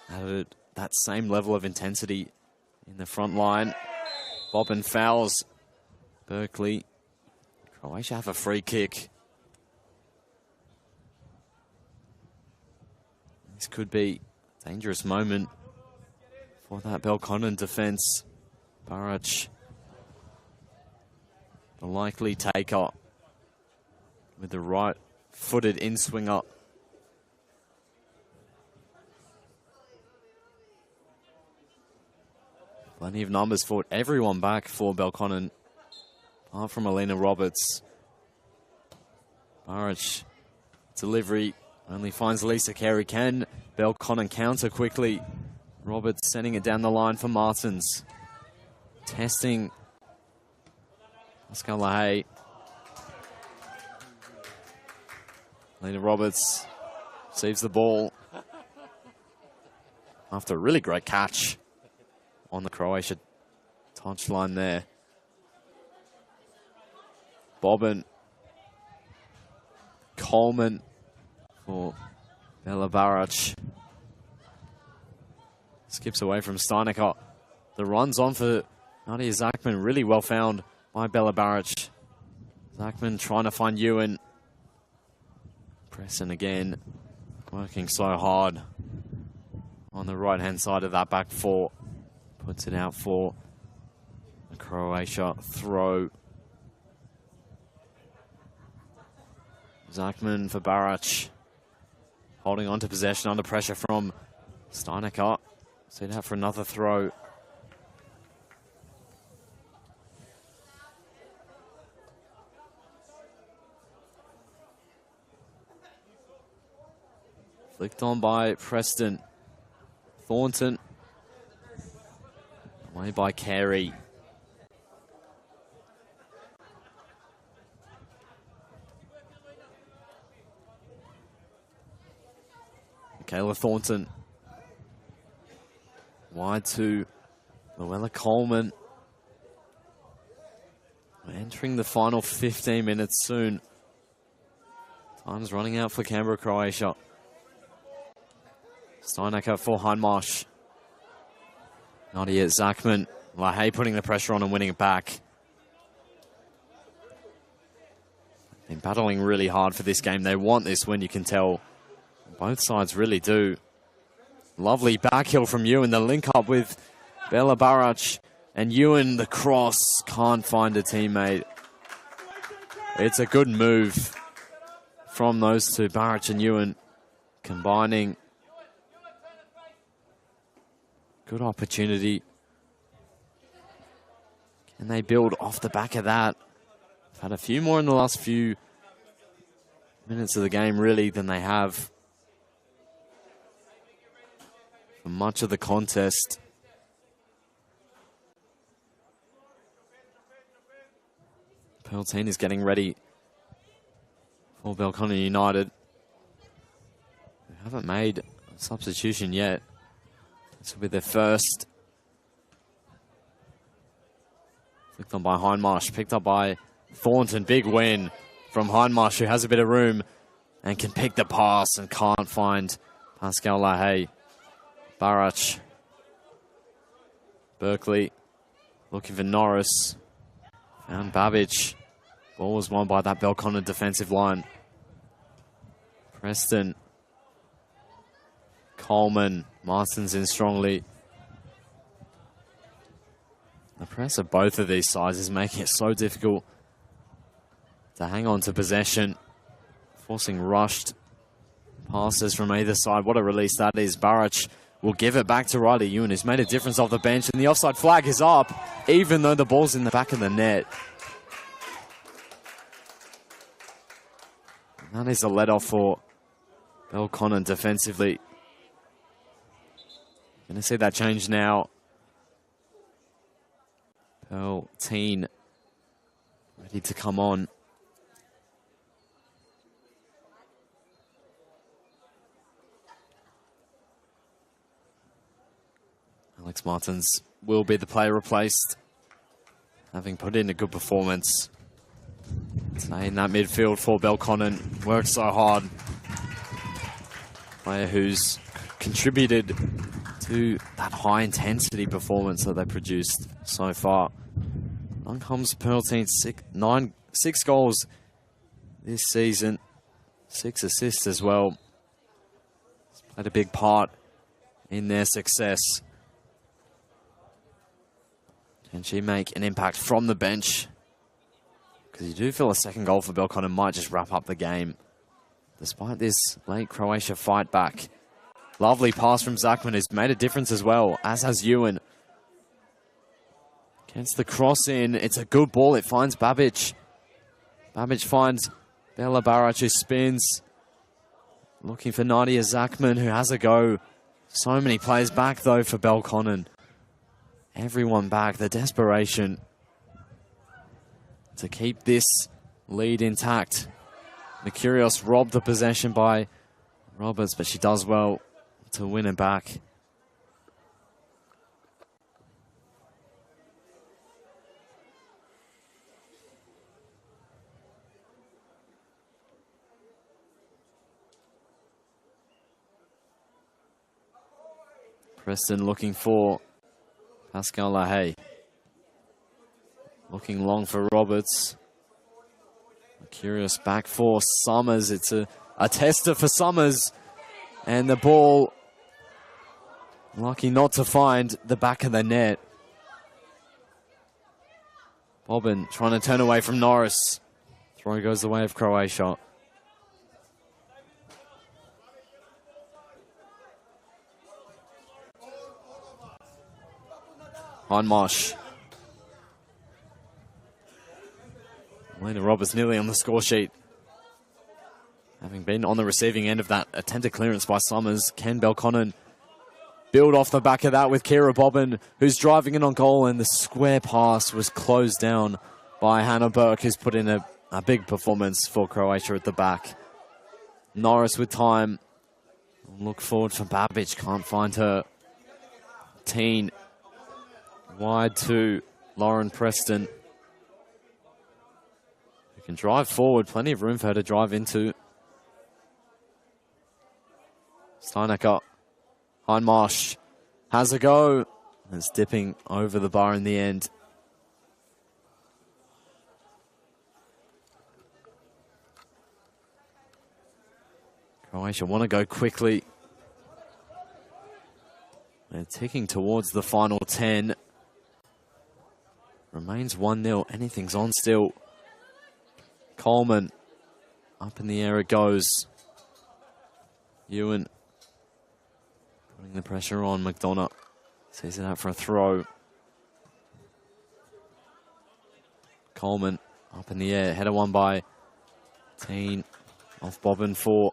Added that same level of intensity in the front line. Bobbin fouls Berkeley. Croatia have a free kick. This could be a dangerous moment for that Belconnen defence. Barach, the likely taker, with the right-footed in-swinger. Plenty of numbers for everyone back for Belconnen, apart from Alina Roberts. Barach, delivery, only finds Lisa Carey. Can Belconnen counter quickly? Roberts sending it down the line for Martins. Testing Pascal LaHaye. Lena Roberts receives the ball after a really great catch on the Croatia touchline there. Bobbin. Coleman for Bella Barach. Skips away from Steinecker. The run's on for Nadia Zachman, really well found by Bella Barach. Zachman trying to find Ewan. Pressing again, working so hard on the right-hand side of that back four. Puts it out for a Croatia throw. Zachman for Barac. Holding on to possession under pressure from Steinecker. Set out for another throw. Flicked on by Preston. Thornton. Away by Carey. McKellar Thornton. Wide to Luella Coleman. We're entering the final 15 minutes soon. Time's running out for Canberra Croatia. Steinecker for Heinmarsh. Not yet, Zachman. Lahey putting the pressure on and winning it back. Been battling really hard for this game. They want this win, you can tell. Both sides really do. Lovely backheel from Ewan. The link up with Bella Barac. And Ewan, the cross, can't find a teammate. It's a good move from those two, Barac and Ewan, combining. Good opportunity. Can they build off the back of that? They've had a few more in the last few minutes of the game, really, than they have for much of the contest. Belconnen is getting ready for Belconnen United. They haven't made a substitution yet. This will be their first. Flicked on by Heinmarsh, picked up by Thornton. Big win from Heinmarsh, who has a bit of room and can pick the pass and can't find Pascal Lahey. Barac. Berkeley looking for Norris. Found Babbage. Ball was won by that Belconnen defensive line. Preston. Coleman. Martin's in strongly. The press of both of these sides is making it so difficult to hang on to possession. Forcing rushed passes from either side. What a release that is. Barac will give it back to Riley Ewan, who's made a difference off the bench. And the offside flag is up, even though the ball's in the back of the net. And that is a let-off for Belconnen defensively. Going to see that change now. Belconnen ready to come on. Alex Martins will be the player replaced, having put in a good performance today in that midfield for Belconnen. Worked so hard. Player who's contributed to that high-intensity performance that they produced so far. On comes Belconnen, 6 goals this season, 6 assists as well. He's played a big part in their success. Can she make an impact from the bench? Because you do feel a second goal for Belconnen might just wrap up the game, despite this late Croatia fight back. Lovely pass from Zachman, who's made a difference as well, as has Ewan. Gets the cross in. It's a good ball. It finds Babbage. Babbage finds Bella Barac, who spins. Looking for Nadia Zachman, who has a go. So many players back, though, for Belconnen. Everyone back. The desperation to keep this lead intact. Mercurios robbed the possession by Roberts, but she does well to win it back. Preston looking for Pascal Lahey. Looking long for Roberts. Curious back for Summers. It's a tester for Summers. And the ball, lucky not to find the back of the net. Bobbin trying to turn away from Norris. Throw goes the way of Croatia. Hindmarsh. Lena Roberts nearly on the score sheet. Having been on the receiving end of that attempted clearance by Summers, can Belconnen build off the back of that with Kira Bobbin, who's driving in on goal, and the square pass was closed down by Hannah Burke, who's put in a big performance for Croatia at the back. Norris with time. Look forward for Babbage, can't find her. Teen wide to Lauren Preston, who can drive forward, plenty of room for her to drive into. Steinecker, Hindmarsh has a go. It's dipping over the bar in the end. Croatia want to go quickly. They're ticking towards the final 10. Remains 1-0. Anything's on still. Coleman. Up in the air it goes. Ewan putting the pressure on. McDonough sees it out for a throw. Coleman up in the air. Header won by Teen. Off Bobbin for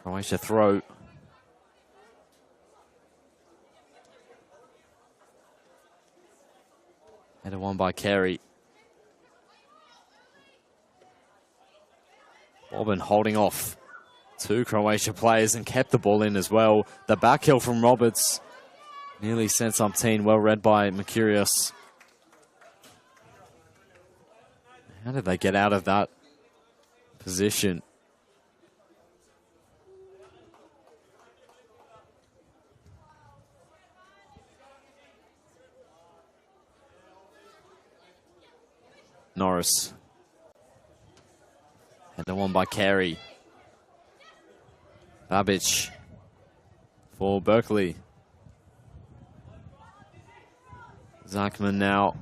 Croatia throw. Header won by Carey. Bobbin holding off two Croatia players and kept the ball in as well. The back heel from Roberts nearly sets up Teen. Well read by Mercurius. How did they get out of that position? Norris. Header won by Carey. Babbage for Berkeley. Zachman now.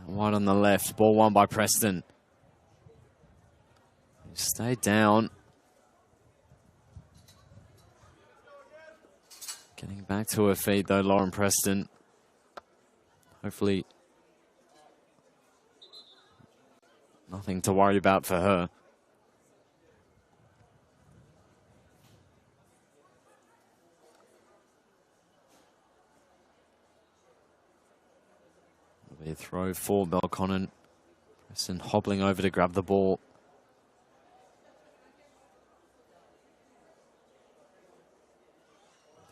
Wide on the left. Ball won by Preston. Stayed down. Getting back to her feet though, Lauren Preston. Hopefully nothing to worry about for her. It'll be a throw for Belconnen. Preston hobbling over to grab the ball.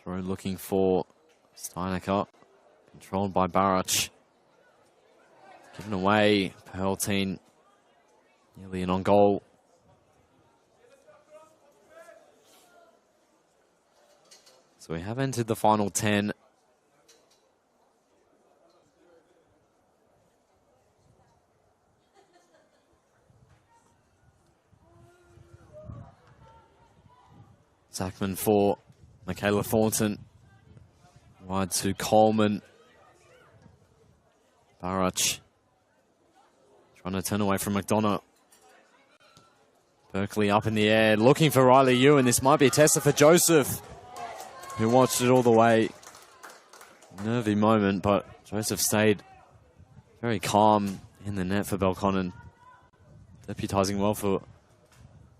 Throw looking for Steinecker. Controlled by Barach. Given away. Pearlteen nearly in on goal. So we have entered the final 10. Zachman for Michaela Thornton. Wide to Coleman. Barach trying to turn away from McDonough. Berkeley up in the air, looking for Riley Ewan. This might be a tester for Joseph, who watched it all the way. Nervy moment, but Joseph stayed very calm in the net for Belconnen. Deputising well for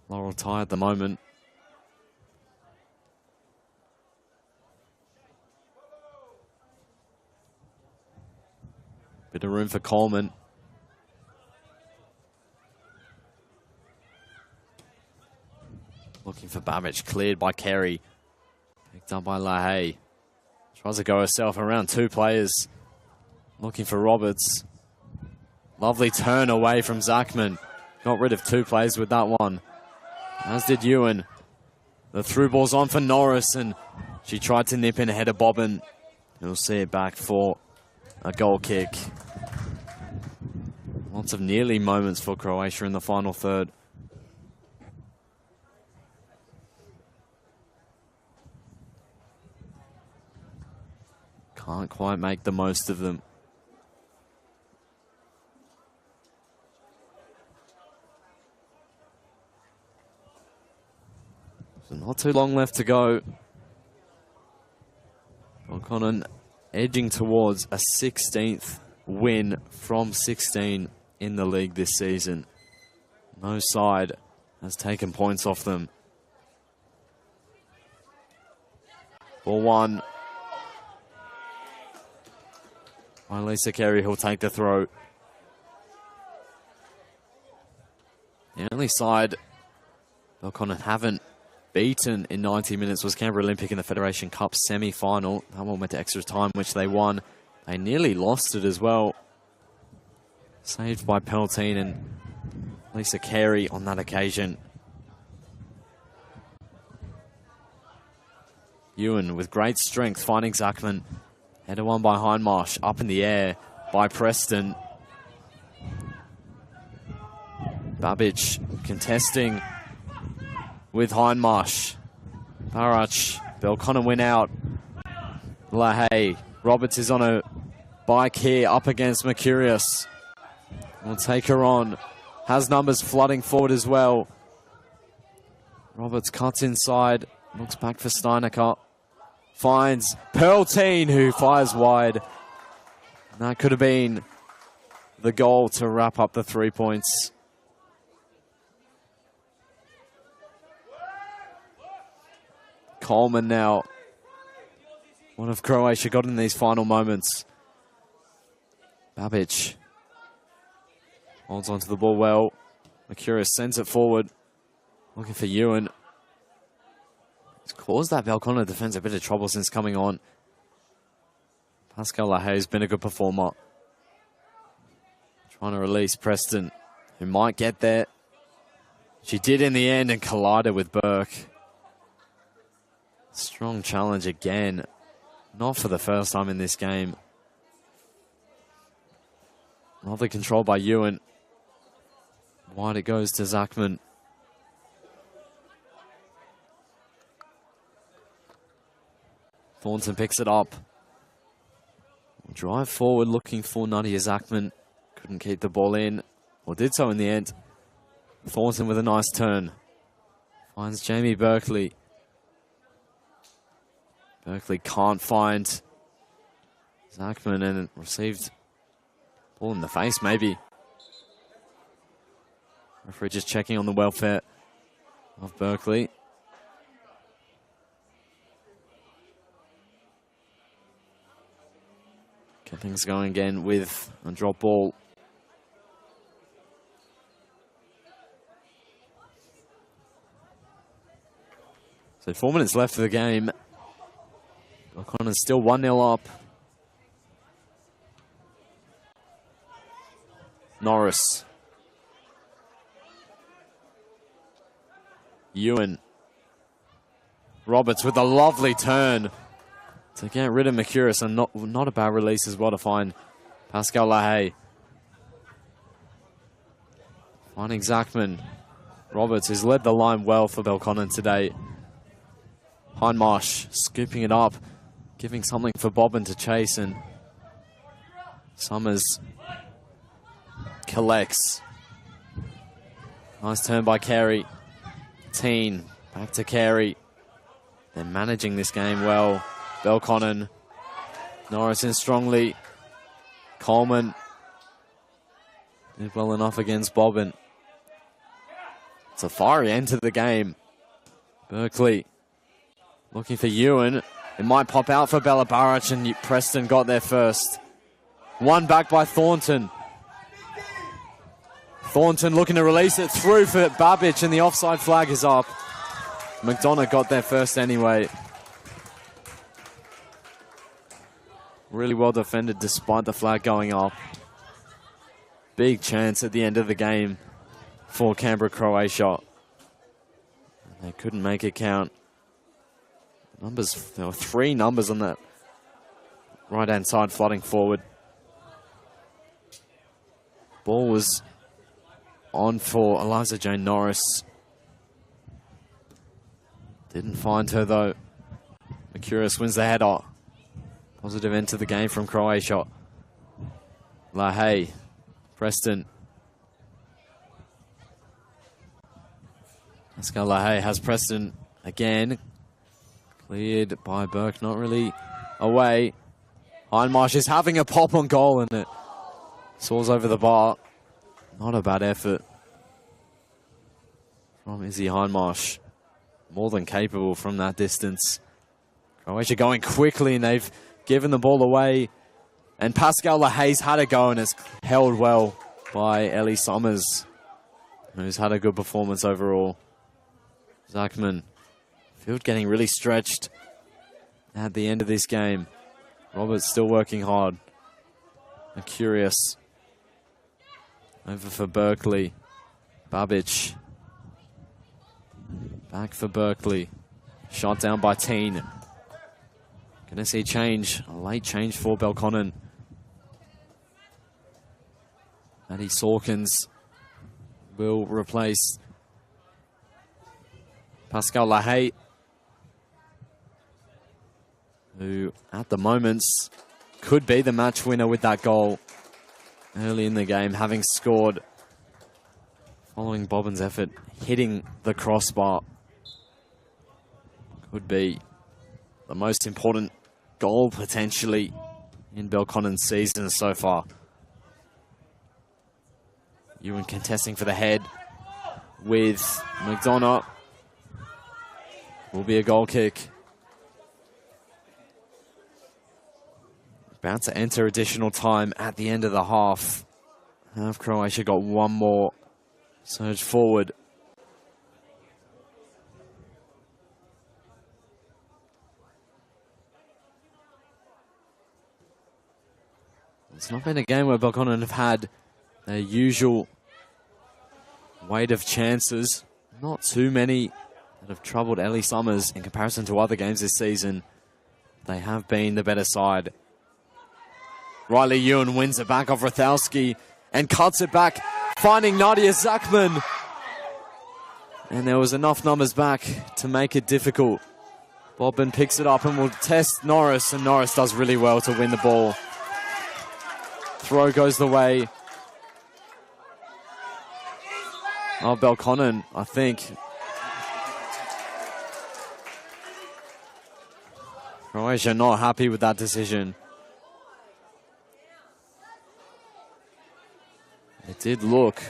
Laurel Ty at the moment. Bit of room for Coleman. Looking for Babbage, cleared by Carey. Picked up by LaHaye. Tries to go herself around two players. Looking for Roberts. Lovely turn away from Zachman. Got rid of two players with that one. As did Ewan. The through ball's on for Norris, and she tried to nip in ahead of Bobbin. You'll see it back for a goal kick. Lots of nearly moments for Croatia in the final third. Can't quite make the most of them. So not too long left to go. Belconnen edging towards a 16th win from 16 in the league this season. No side has taken points off them. Ball one. By Lisa Carey, who'll take the throw. The only side Belconnen haven't beaten in 90 minutes was Canberra Olympic in the Federation Cup semi-final. That one went to extra time, which they won. They nearly lost it as well. Saved by Belconnen and Lisa Carey on that occasion. Ewan with great strength finding Zachman. Header one by Hindmarsh, up in the air by Preston. Babbage contesting with Hindmarsh. Barach, Belconnen win out. LaHaye, Roberts is on a bike here up against Mercurius. Will take her on. Has numbers flooding forward as well. Roberts cuts inside, looks back for Steinecker. Finds Pearlteen, who fires wide. And that could have been the goal to wrap up the 3 points. Coleman now. What have Croatia got in these final moments? Babic holds onto the ball well. Mercurius sends it forward. Looking for Ewan. It's caused that Belconnen defense a bit of trouble since coming on. Pascal LaHaye has been a good performer. Trying to release Preston, who might get there. She did in the end and collided with Burke. Strong challenge again. Not for the first time in this game. Lovely control by Ewan. Wide it goes to Zachman. Thornton picks it up. Drive forward looking for Nadia Zachman. Couldn't keep the ball in, or did so in the end. Thornton with a nice turn. Finds Jamie Berkeley. Berkeley can't find Zachman and received ball in the face, maybe. Referee just checking on the welfare of Berkeley. Get things going again with a drop ball. So 4 minutes left of the game. Belconnen's still 1-0 up. Norris. Ewan. Roberts with a lovely turn to get rid of Mercurius, and not a bad release as well to find Pascal LaHaye. Finding Zachman. Roberts has led the line well for Belconnen today. Hindmarsh scooping it up, giving something for Bobbin to chase, and Summers collects. Nice turn by Carey. Teen, back to Carey. They're managing this game well. Belconnen. Norris in strongly. Coleman did well enough against Bobbin. It's a fiery end to the game. Berkeley looking for Ewan. It might pop out for Bella Barach, and Preston got there first. One back by Thornton. Thornton looking to release it through for Babbage, and the offside flag is up. McDonough got there first anyway. Really well defended despite the flag going up. Big chance at the end of the game for Canberra Croatia. They couldn't make it count. There were 3 numbers on that right-hand side flooding forward. Ball was on for Eliza Jane Norris. Didn't find her though. Mercurius wins the header. Positive end to the game from Croatia. LaHaye. Preston. Pascal LaHaye has Preston again. Cleared by Burke, not really away. Hindmarsh is having a pop on goal and it soars over the bar. Not a bad effort from Izzy Hindmarsh. More than capable from that distance. Croatia going quickly and they've given the ball away. And Pascal Lahay's had a go and it's held well by Ellie Summers, who's had a good performance overall. Zachman, field getting really stretched at the end of this game. Roberts still working hard. Curious. Over for Berkeley. Babic. Back for Berkeley. Shot down by Teen. Gonna see change. A late change for Belconnen. Maddie Sawkins will replace Pascal Lahaye, who at the moment could be the match winner with that goal early in the game, having scored following Bobbin's effort, hitting the crossbar. Could be the most important goal potentially in Belconnen's season so far. Ewan contesting for the head with McDonough. Will be a goal kick. About to enter additional time at the end of the half. Have Croatia got one more surge forward. It's not been a game where Belconnen have had their usual weight of chances. Not too many that have troubled Ellie Summers in comparison to other games this season. They have been the better side. Riley Ewan wins it back off Rathalski and cuts it back, finding Nadia Zachman. And there was enough numbers back to make it difficult. Bobbin picks it up and will test Norris, and Norris does really well to win the ball. Throw goes the way of Belconnen, I think. Croatia not happy with that decision. It did look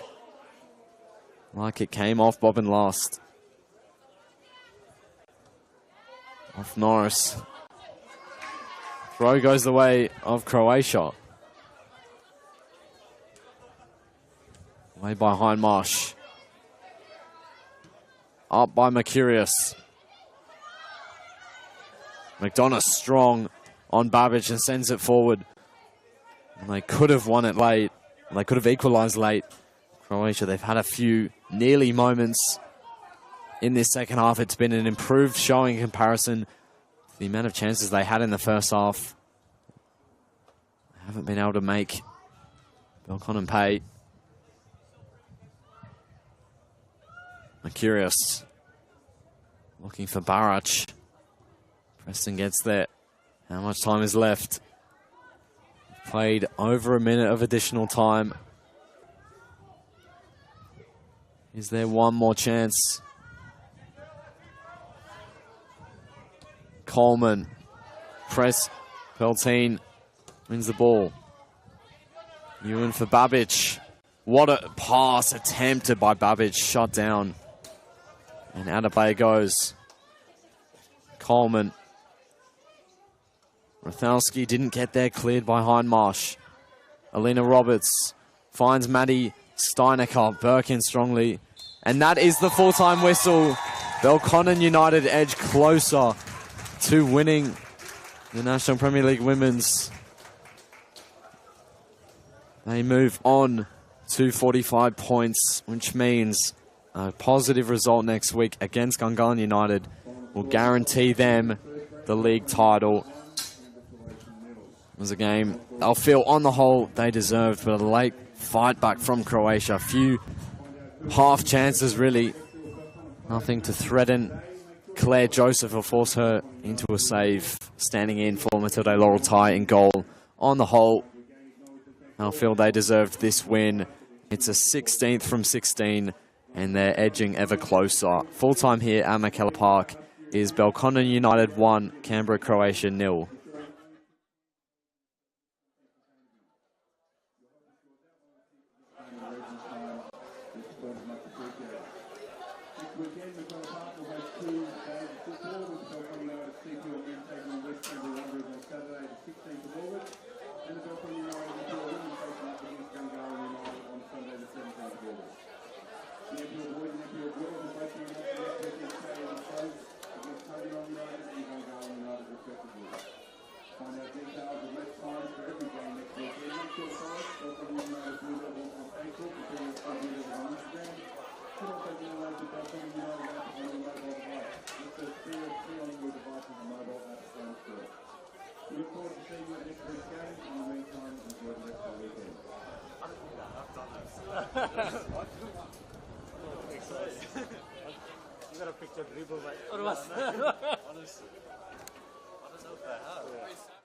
like it came off Bobbin last. Off Norris. Throw goes the way of Croatia. Away by Hindmarsh. Up by Mercurius. McDonough strong on Babic and sends it forward. And they could have won it late. They could have equalised late. Croatia, they've had a few nearly moments in this second half. It's been an improved showing in comparison to the amount of chances they had in the first half. They haven't been able to make Belconnen pay. Mercurius looking for Barach. Preston gets there. How much time is left? Played over a minute of additional time. Is there one more chance? Coleman. Press. Peltine wins the ball. Ewan for Babic. What a pass attempted by Babic. Shut down. And out of play goes. Coleman. Rathalski didn't get there, cleared by Hindmarsh. Alina Roberts finds Maddie Steinecker. Birkin strongly. And that is the full-time whistle. Belconnen United edge closer to winning the National Premier League Women's. They move on to 45 points, which means a positive result next week against Gungahlin United will guarantee them the league title. It was a game they'll feel on the whole they deserved, but a late fight back from Croatia. A few half chances really. Nothing to threaten Claire Joseph or force her into a save. Standing in for Matilde Laurel Ty in goal. On the whole, they'll feel they deserved this win. It's a 16th from 16 and they're edging ever closer. Full time here at McKellar Park is Belconnen United 1, Canberra Croatia 0. this time. Your support is much appreciated. Next weekend, McKellar Park will host 2 days of football with Belconnen United CPL men taking on West Canberra Wanderers on Saturday the 16th of August, and the Belconnen United NPL women facing up against Canberra United on Sunday the 17th of August. The NPL boys and NPL girls will both be up for next weekend's Saturday on shows against Canberra United and Canberra United respectively. Find out details and less times for every game next weekend. Make sure to follow Belconnen United buildup on Facebook, and see us on Instagram. You can also download the Belconnen United app on your mobile device. Look for free on your device with the mobile app phone store. We look forward to seeing you at next week's game. In the meantime, enjoy the rest of the weekend. You got a picture dribble, mate. Honestly, I don't know if they have.